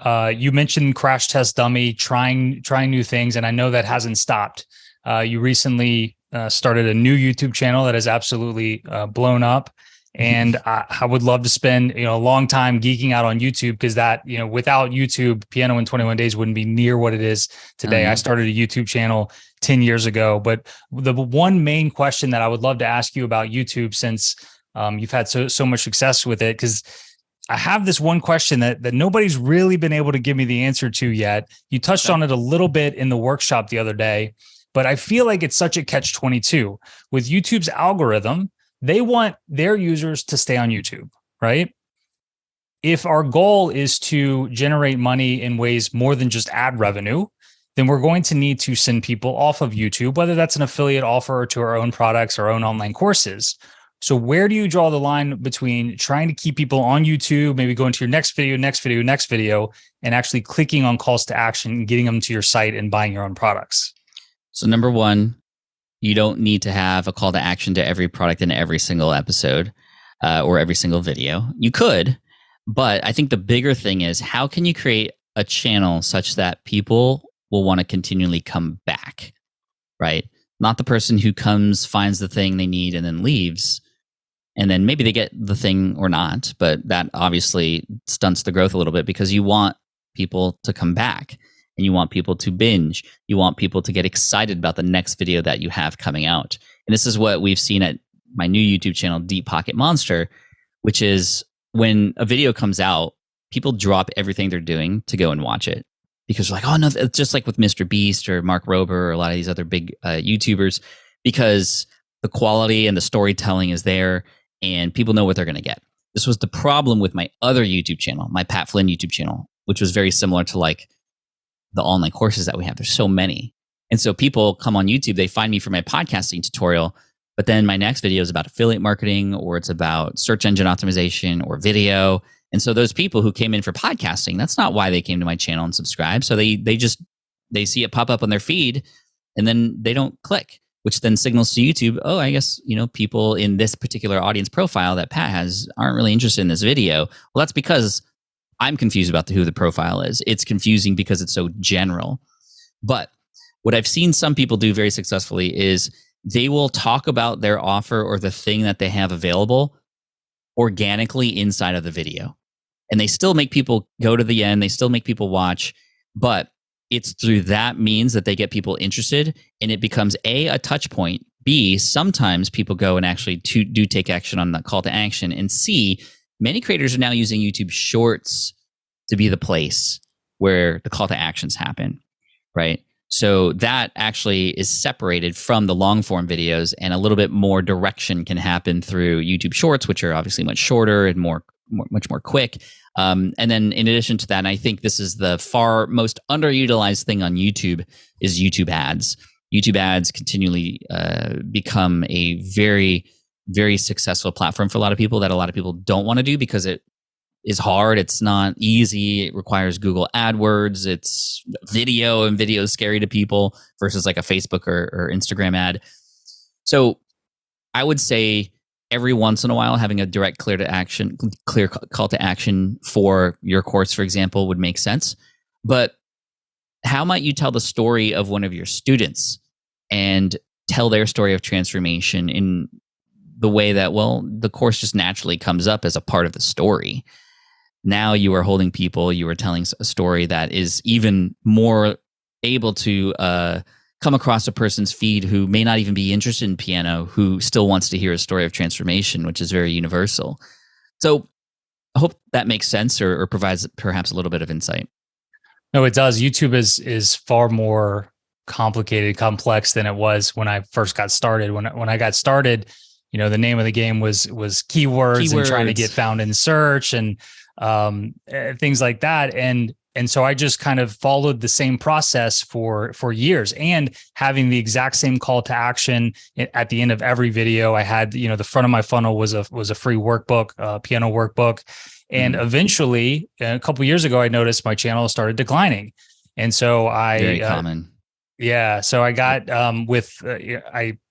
You mentioned Crash Test Dummy, trying new things, and I know that hasn't stopped. You recently started a new YouTube channel that has absolutely blown up, and I would love to spend a long time geeking out on YouTube, because that without YouTube, Piano in 21 Days wouldn't be near what it is today. I started a YouTube channel 10 years ago, but the one main question that I would love to ask you about YouTube, since you've had so much success with it, because I have this one question that nobody's really been able to give me the answer to yet. You touched on it a little bit in the workshop the other day, but I feel like it's such a catch-22 with YouTube's algorithm. They want their users to stay on YouTube, right? If our goal is to generate money in ways more than just ad revenue, then we're going to need to send people off of YouTube, whether that's an affiliate offer to our own products, our own online courses. So where do you draw the line between trying to keep people on YouTube, maybe going to your next video, and actually clicking on calls to action and getting them to your site and buying your own products? So number one, you don't need to have a call to action to every product in every single episode or every single video. You could, but I think the bigger thing is, how can you create a channel such that people will want to continually come back, right? Not the person who comes, finds the thing they need, and then leaves. And then maybe they get the thing or not, but that obviously stunts the growth a little bit, because you want people to come back and you want people to binge. You want people to get excited about the next video that you have coming out. And this is what we've seen at my new YouTube channel, Deep Pocket Monster, which is when a video comes out, people drop everything they're doing to go and watch it, because they're like, oh no, it's just like with Mr. Beast or Mark Rober or a lot of these other big YouTubers, because the quality and the storytelling is there and people know what they're going to get. This was the problem with my other YouTube channel, my Pat Flynn YouTube channel, which was very similar to like the online courses that we have. There's so many. And so people come on YouTube, they find me for my podcasting tutorial, but then my next video is about affiliate marketing, or it's about search engine optimization or video. And so those people who came in for podcasting, that's not why they came to my channel and subscribed. So they see it pop up on their feed and then they don't click, which then signals to YouTube, oh, I guess, people in this particular audience profile that Pat has aren't really interested in this video. Well, that's because I'm confused about who the profile is. It's confusing because it's so general. But what I've seen some people do very successfully is they will talk about their offer or the thing that they have available organically inside of the video. And they still make people go to the end. They still make people watch, but it's through that means that they get people interested, and it becomes a touch point. B, sometimes people go and actually do take action on that call to action. And C, many creators are now using YouTube Shorts to be the place where the call to actions happen, right? So that actually is separated from the long form videos, and a little bit more direction can happen through YouTube Shorts, which are obviously much shorter and much more quick. And then in addition to that, and I think this is the far most underutilized thing on YouTube, is YouTube ads. YouTube ads continually become a very, very successful platform for a lot of people that a lot of people don't want to do because it is hard. It's not easy. It requires Google AdWords. It's video, and video is scary to people versus like a Facebook or Instagram ad. So I would say every once in a while, having a direct clear call to action for your course, for example, would make sense. But how might you tell the story of one of your students and tell their story of transformation in the way that, well, the course just naturally comes up as a part of the story? Now you are holding people, you are telling a story that is even more able to come across a person's feed who may not even be interested in piano, who still wants to hear a story of transformation, which is very universal. So I hope that makes sense or provides perhaps a little bit of insight. No, it does. YouTube is far more complicated, complex than it was when I first got started. When I got started, the name of the game was keywords and trying to get found in search and things like that. And so I just kind of followed the same process for years, and having the exact same call to action at the end of every video. I had, the front of my funnel was a free workbook, piano workbook. And eventually, a couple of years ago, I noticed my channel started declining. And so very common. Yeah. So I got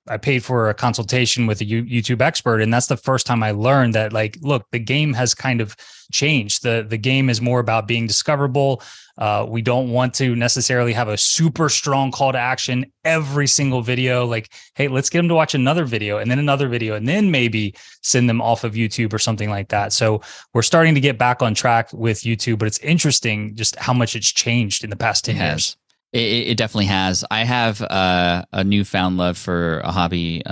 I paid for a consultation with a YouTube expert, and that's the first time I learned that, like, look, the game has kind of changed. The game is more about being discoverable. We don't want to necessarily have a super strong call to action every single video. Like, hey, let's get them to watch another video and then another video, and then maybe send them off of YouTube or something like that. So we're starting to get back on track with YouTube, but it's interesting just how much it's changed in the past 10 years. It definitely has. I have a newfound love for a hobby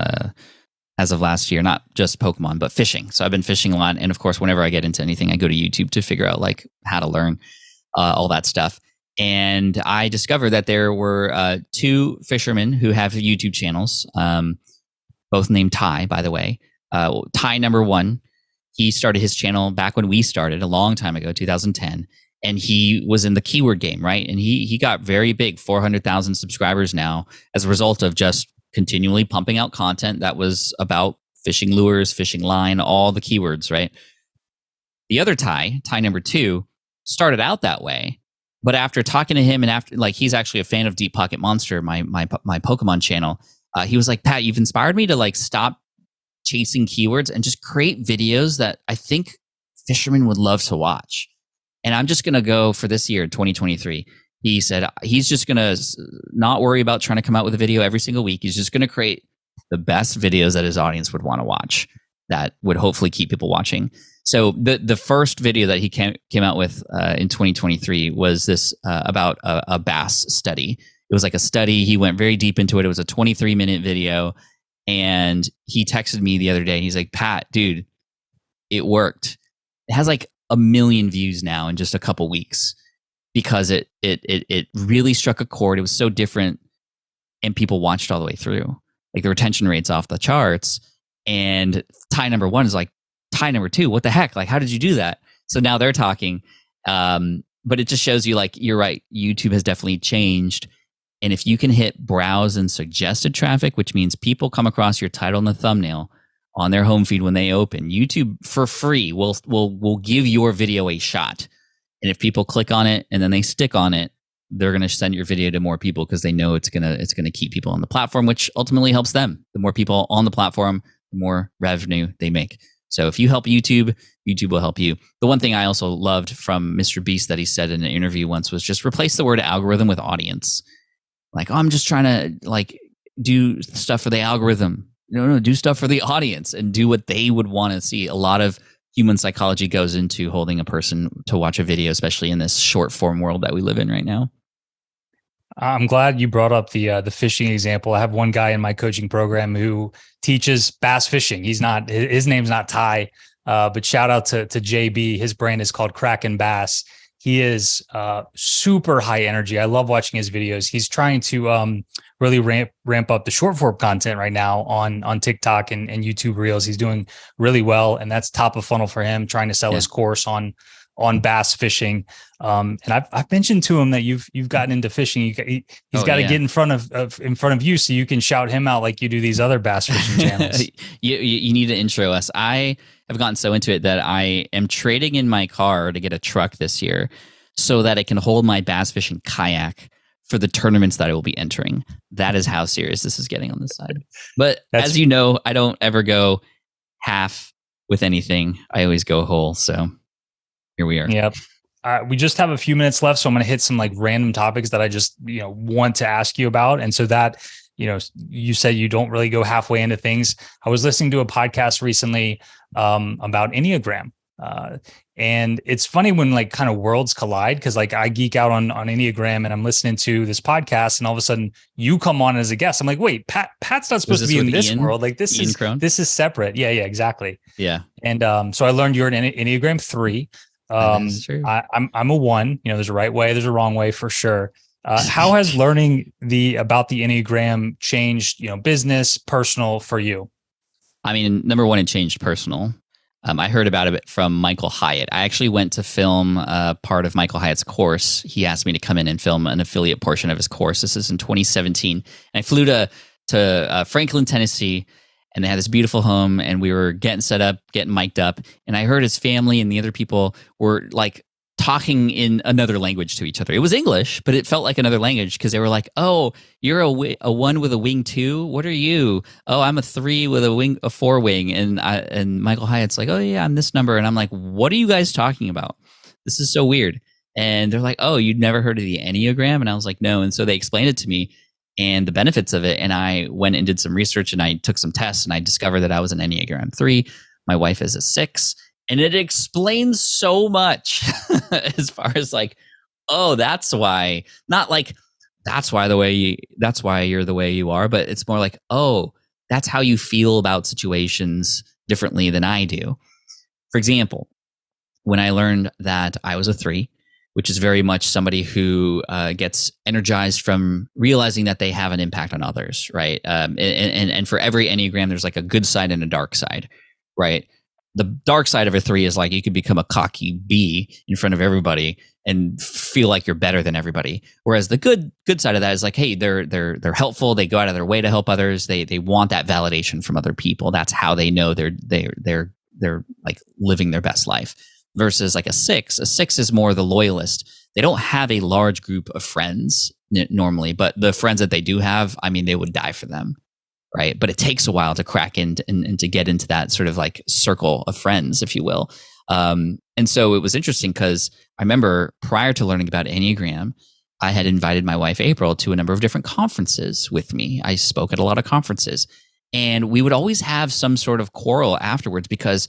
as of last year, not just Pokemon, but fishing. So I've been fishing a lot. And of course, whenever I get into anything, I go to YouTube to figure out like how to learn all that stuff. And I discovered that there were two fishermen who have YouTube channels, both named Ty, by the way. Ty number one, he started his channel back when we started a long time ago, 2010. And he was in the keyword game, right? And he got very big, 400,000 subscribers now as a result of just continually pumping out content that was about fishing lures, fishing line, all the keywords, right? The other Ty number two, started out that way, but after talking to him and after, like, he's actually a fan of Deep Pocket Monster, my Pokemon channel. He was like, Pat, you've inspired me to like stop chasing keywords and just create videos that I think fishermen would love to watch. And I'm just going to go for this year, 2023. He said he's just going to not worry about trying to come out with a video every single week. He's just going to create the best videos that his audience would want to watch that would hopefully keep people watching. So the first video that he came out with in 2023 was this about a bass study. It was like a study. He went very deep into it. It was a 23-minute video. And he texted me the other day. He's like, Pat, dude, it worked. It has like 1 million views now in just a couple weeks because it really struck a chord. It was so different, and people watched all the way through. Like, the retention rate's off the charts. And Ty number one is like, Ty number two, what the heck? Like, how did you do that? So now they're talking. But it just shows you, like, you're right. YouTube has definitely changed. And if you can hit browse and suggested traffic, which means people come across your title and the thumbnail on their home feed when they open, YouTube for free will give your video a shot. And if people click on it and then they stick on it, they're going to send your video to more people because they know it's going to keep people on the platform, which ultimately helps them. The more people on the platform, the more revenue they make. So if you help YouTube, YouTube will help you. The one thing I also loved from Mr. Beast that he said in an interview once was just replace the word algorithm with audience. Like, oh, I'm just trying to like do stuff for the algorithm. No, do stuff for the audience and do what they would want to see. A lot of human psychology goes into holding a person to watch a video, especially in this short form world that we live in right now. I'm glad you brought up the fishing example. I have one guy in my coaching program who teaches bass fishing. His name's not Ty, but shout out to JB. His brand is called Kraken Bass. He is super high energy. I love watching his videos. He's trying to really ramp up the short form content right now on TikTok and YouTube Reels. He's doing really well, and that's top of funnel for him, trying to sell his course on bass fishing. And I've mentioned to him that you've gotten into fishing. He's got to get in front of you so you can shout him out like you do these other bass fishing channels. You need to intro us. I have gotten so into it that I am trading in my car to get a truck this year so that I can hold my bass fishing kayak for the tournaments that I will be entering. That is how serious this is getting on this side. But as you know, I don't ever go half with anything. I always go whole. So here we are. Yep. We just have a few minutes left, so I'm going to hit some like random topics that I just want to ask you about. And so that, you said you don't really go halfway into things. I was listening to a podcast recently about Enneagram, And it's funny when like kind of worlds collide, because like I geek out on Enneagram and I'm listening to this podcast and all of a sudden you come on as a guest. I'm like, wait, Pat's not supposed to be in this world. Like this is separate. Yeah, exactly. Yeah. And so I learned you're an Enneagram 3. That's true. I'm a 1. There's a right way, there's a wrong way for sure. How has learning about the Enneagram changed, business, personal for you? I mean, number one, it changed personal. I heard about it from Michael Hyatt. I actually went to film part of Michael Hyatt's course. He asked me to come in and film an affiliate portion of his course. This is in 2017. And I flew to Franklin, Tennessee, and they had this beautiful home, and we were getting set up, getting mic'd up. And I heard his family and the other people were like talking in another language to each other. It was English, but it felt like another language because they were like, "Oh, you're a 1 with a wing 2. What are you? Oh, I'm a 3 with a 4 wing." And Michael Hyatt's like, "Oh yeah, I'm this number." And I'm like, "What are you guys talking about? This is so weird." And they're like, "Oh, you'd never heard of the Enneagram?" And I was like, "No." And so they explained it to me and the benefits of it. And I went and did some research and I took some tests and I discovered that I was an Enneagram 3. My wife is a 6. And it explains so much as far as like, oh, that's why, not like that's why you're the way you are, but it's more like, oh, that's how you feel about situations differently than I do. For example, when I learned that I was a 3, which is very much somebody who gets energized from realizing that they have an impact on others, right? And for every Enneagram, there's like a good side and a dark side, right? The dark side of a 3 is like you could become a cocky B in front of everybody and feel like you're better than everybody. Whereas the good side of that is like, hey, they're helpful. They go out of their way to help others. They want that validation from other people. That's how they know they're like living their best life. Versus like a 6. A 6 is more the loyalist. They don't have a large group of friends normally, but the friends that they do have, I mean, they would die for them. Right. But it takes a while to crack in and to get into that sort of like circle of friends, if you will. And so it was interesting because I remember prior to learning about Enneagram, I had invited my wife, April, to a number of different conferences with me. I spoke at a lot of conferences and we would always have some sort of quarrel afterwards because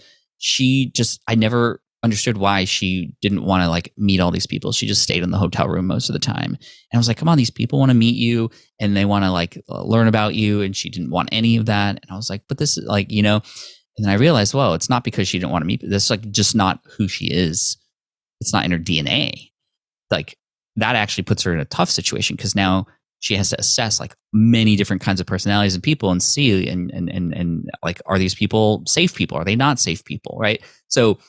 I never understood why she didn't want to like meet all these people. She just stayed in the hotel room most of the time. And I was like, come on, these people want to meet you and they want to like learn about you. And she didn't want any of that. And I was like, but this is like, and then I realized, well, it's not because she didn't want to meet, this is like just not who she is. It's not in her DNA. Like that actually puts her in a tough situation because now she has to assess like many different kinds of personalities and people and see and like, are these people safe people? Are they not safe people? Right. So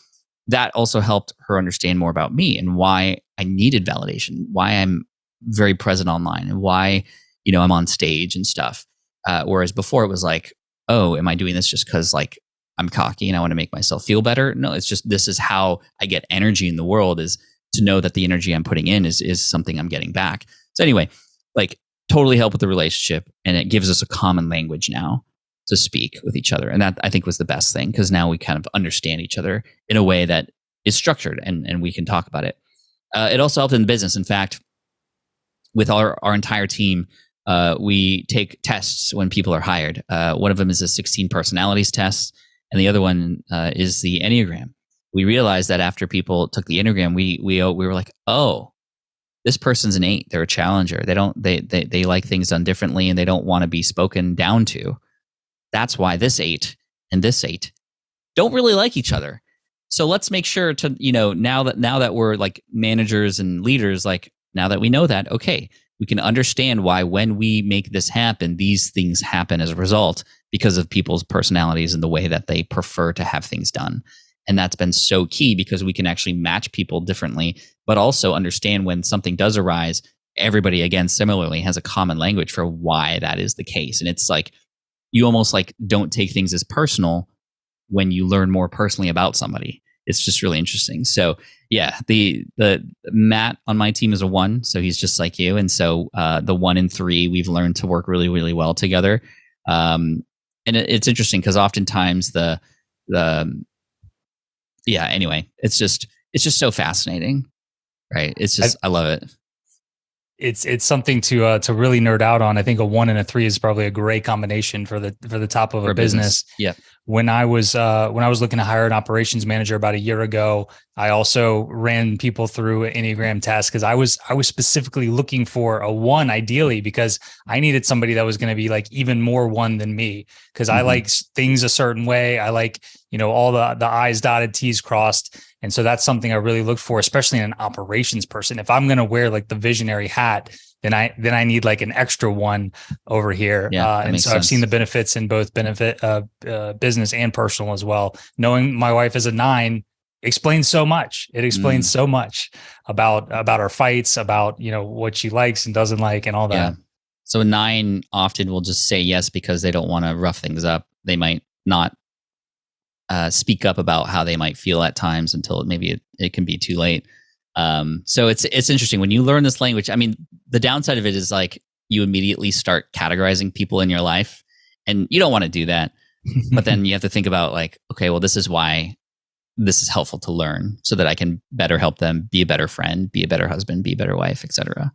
that also helped her understand more about me and why I needed validation, why I'm very present online and why, I'm on stage and stuff. Whereas before it was like, oh, am I doing this just because like I'm cocky and I want to make myself feel better? No, it's just, this is how I get energy in the world, is to know that the energy I'm putting in is something I'm getting back. So anyway, like totally help with the relationship. And it gives us a common language now to speak with each other. And that I think was the best thing because now we kind of understand each other in a way that is structured and we can talk about it. It also helped in business. In fact, with our entire team, we take tests when people are hired. One of them is a 16 personalities test, and the other one is the Enneagram. We realized that after people took the Enneagram, we were like, oh, this person's an 8. They're a challenger. They like things done differently, and they don't want to be spoken down to. That's why this 8 and this 8 don't really like each other. So let's make sure to, now that we're like managers and leaders, like now that we know that, okay, we can understand why when we make this happen, these things happen as a result because of people's personalities and the way that they prefer to have things done. And that's been so key because we can actually match people differently, but also understand when something does arise, everybody, again, similarly has a common language for why that is the case. And it's like, you almost like don't take things as personal when you learn more personally about somebody. It's just really interesting. So yeah, the Matt on my team is a 1, so he's just like you. And so the 1 and 3, we've learned to work really, really well together. And it's interesting because oftentimes anyway, it's just so fascinating, right? It's just, I love it. it's something to really nerd out on. I think a 1 and a 3 is probably a great combination for the top of a business. Yeah. When I was looking to hire an operations manager about a year ago, I also ran people through an Enneagram test because I was specifically looking for a 1 ideally, because I needed somebody that was going to be like even more 1 than me, because I like things a certain way. I like, all the I's dotted, T's crossed. And so that's something I really look for, especially in an operations person. If I'm going to wear like the visionary hat, then I need like an extra 1 over here. And so I've seen the benefits in both business and personal as well. Knowing my wife is a 9 explains so much. It explains so much about our fights, about, what she likes and doesn't like and all that. Yeah. So a 9 often will just say yes because they don't want to rough things up. They might not speak up about how they might feel at times until maybe it can be too late. So it's interesting when you learn this language. I mean, the downside of it is like you immediately start categorizing people in your life, and you don't want to do that. But then you have to think about like, okay, well, this is why this is helpful to learn so that I can better help them be a better friend, be a better husband, be a better wife, etc.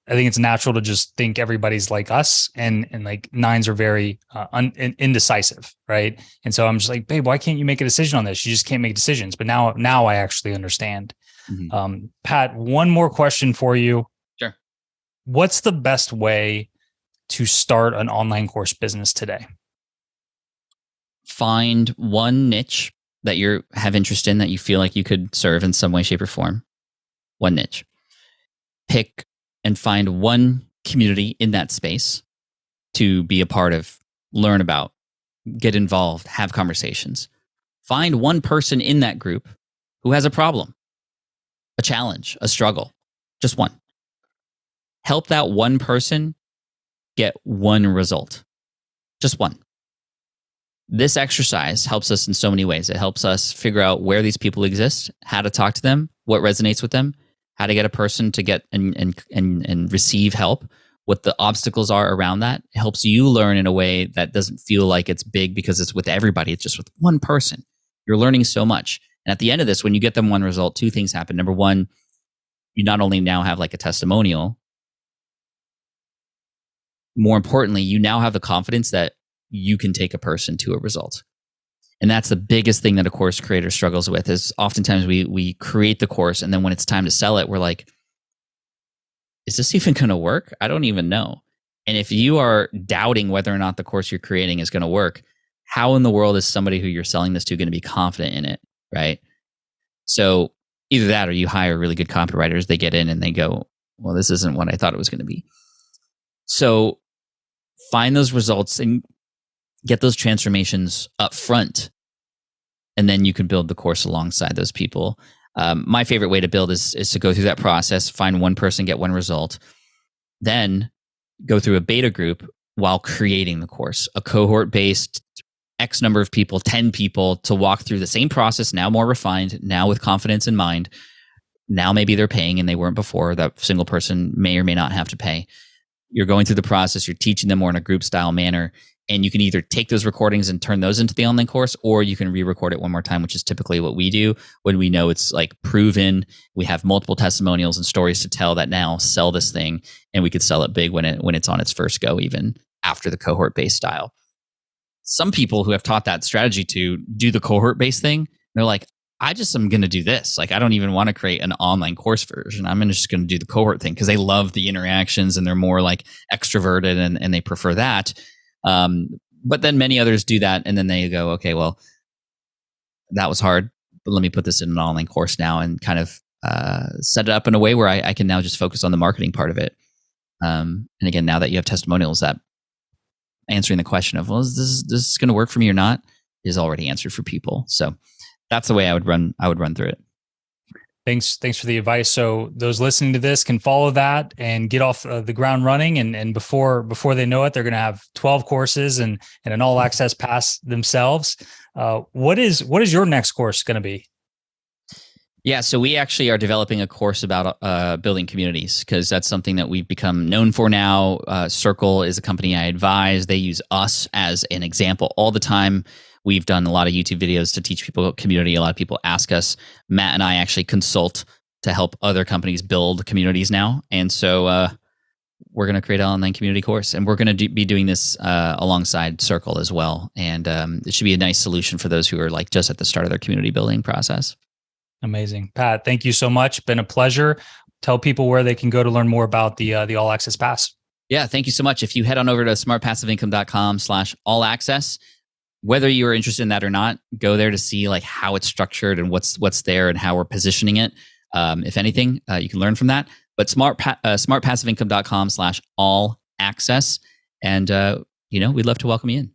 I think it's natural to just think everybody's like us, and like 9s are very indecisive, right? And so I'm just like, babe, why can't you make a decision on this? You just can't make decisions. But now I actually understand. Pat, one more question for you. Sure. What's the best way to start an online course business today? Find one niche that you have interest in that you feel like you could serve in some way, shape, or form. One niche. Pick and find one community in that space to be a part of, learn about, get involved, have conversations. Find one person in that group who has a problem, a challenge, a struggle, just one. Help that one person get one result, just one. This exercise helps us in so many ways. It helps us figure out where these people exist, how to talk to them, what resonates with them, how to get a person to get and receive help, what the obstacles are around that. It helps you learn in a way that doesn't feel like it's big because it's with everybody. It's just with one person. You're learning so much. And at the end of this, when you get them one result, 2 things happen. Number one, you not only now have like a testimonial, more importantly, you now have the confidence that you can take a person to a result. And that's the biggest thing that a course creator struggles with, is oftentimes we create the course, and then when it's time to sell it, we're like, is this even going to work? I don't even know. And if you are doubting whether or not the course you're creating is going to work, how in the world is somebody who you're selling this to going to be confident in it, right? So either that, or you hire really good copywriters, they get in and they go, well, this isn't what I thought it was going to be. So find those results and get those transformations up front, and then you can build the course alongside those people. My favorite way to build is to go through that process, find one person, get one result, then go through a beta group while creating the course, a cohort-based X number of people, 10 people, to walk through the same process, now more refined, now with confidence in mind. Now maybe they're paying and they weren't before. That single person may or may not have to pay. You're going through the process, you're teaching them more in a group style manner. And you can either take those recordings and turn those into the online course, or you can re-record it one more time, which is typically what we do when we know it's like proven. We have multiple testimonials and stories to tell that now sell this thing, and we could sell it big when it's on its first go, even after the cohort-based style. Some people who have taught that strategy to do the cohort-based thing, they're like, I just am going to do this. Like, I don't even want to create an online course version. I'm just going to do the cohort thing because they love the interactions and they're more like extroverted and they prefer that. But then many others do that, and then they go, okay, well, that was hard, but let me put this in an online course now and kind of set it up in a way where I can now just focus on the marketing part of it. And again, now that you have testimonials, that answering the question of, well, is this going to work for me or not, is already answered for people. So that's the way I would run through it. Thanks for the advice. So those listening to this can follow that and get off the ground running. And before they know it, they're going to have 12 courses and an all access pass themselves. What is your next course going to be? Yeah, so we actually are developing a course about building communities, because that's something that we've become known for now. Circle is a company I advise. They use us as an example all the time. We've done a lot of YouTube videos to teach people about community. A lot of people ask us. Matt and I actually consult to help other companies build communities now. And so we're going to create an online community course, and we're going to be doing this alongside Circle as well. And it should be a nice solution for those who are like just at the start of their community building process. Amazing. Pat, thank you so much. Been a pleasure. Tell people where they can go to learn more about the All Access Pass. Yeah, thank you so much. If you head on over to smartpassiveincome.com/all-access, whether you are interested in that or not, go there to see like how it's structured and what's there and how we're positioning it. If anything, you can learn from that. But smartpassiveincome.com/all-access. And, we'd love to welcome you in.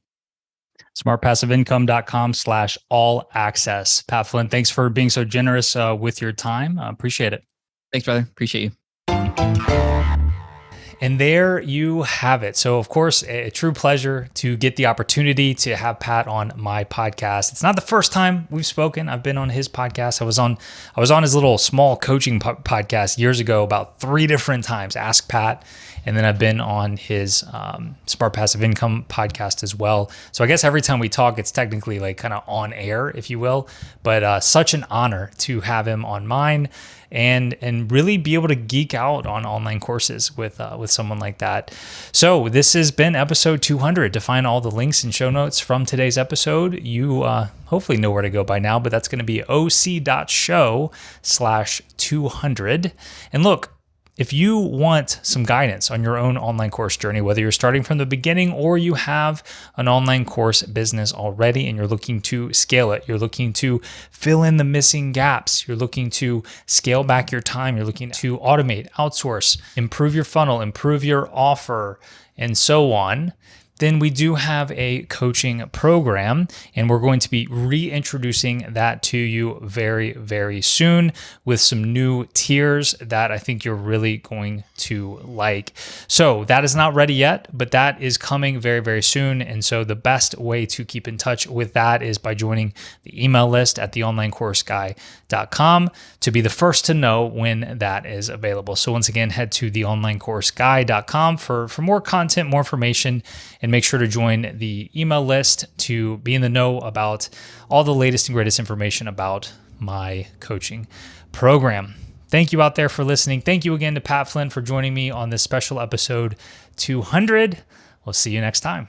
smartpassiveincome.com/all-access. Pat Flynn, thanks for being so generous with your time. Appreciate it. Thanks, brother. Appreciate you. And there you have it. So, of course, a true pleasure to get the opportunity to have Pat on my podcast. It's not the first time we've spoken. I've been on his podcast. I was on his little small coaching podcast years ago, about 3 different times. Ask Pat. And then I've been on his Smart Passive Income podcast as well. So I guess every time we talk, it's technically like kind of on air, if you will. But such an honor to have him on mine and really be able to geek out on online courses with someone like that. So this has been episode 200. To find all the links and show notes from today's episode, you hopefully know where to go by now, but that's going to be oc.show/200. And look, if you want some guidance on your own online course journey, whether you're starting from the beginning or you have an online course business already and you're looking to scale it, you're looking to fill in the missing gaps, you're looking to scale back your time, you're looking to automate, outsource, improve your funnel, improve your offer, and so on, then we do have a coaching program, and we're going to be reintroducing that to you very, very soon with some new tiers that I think you're really going to like. So that is not ready yet, but that is coming very, very soon. And so the best way to keep in touch with that is by joining the email list at theonlinecourseguy.com to be the first to know when that is available. So once again, head to theonlinecourseguy.com for more content, more information, and make sure to join the email list to be in the know about all the latest and greatest information about my coaching program. Thank you out there for listening. Thank you again to Pat Flynn for joining me on this special episode 200. We'll see you next time.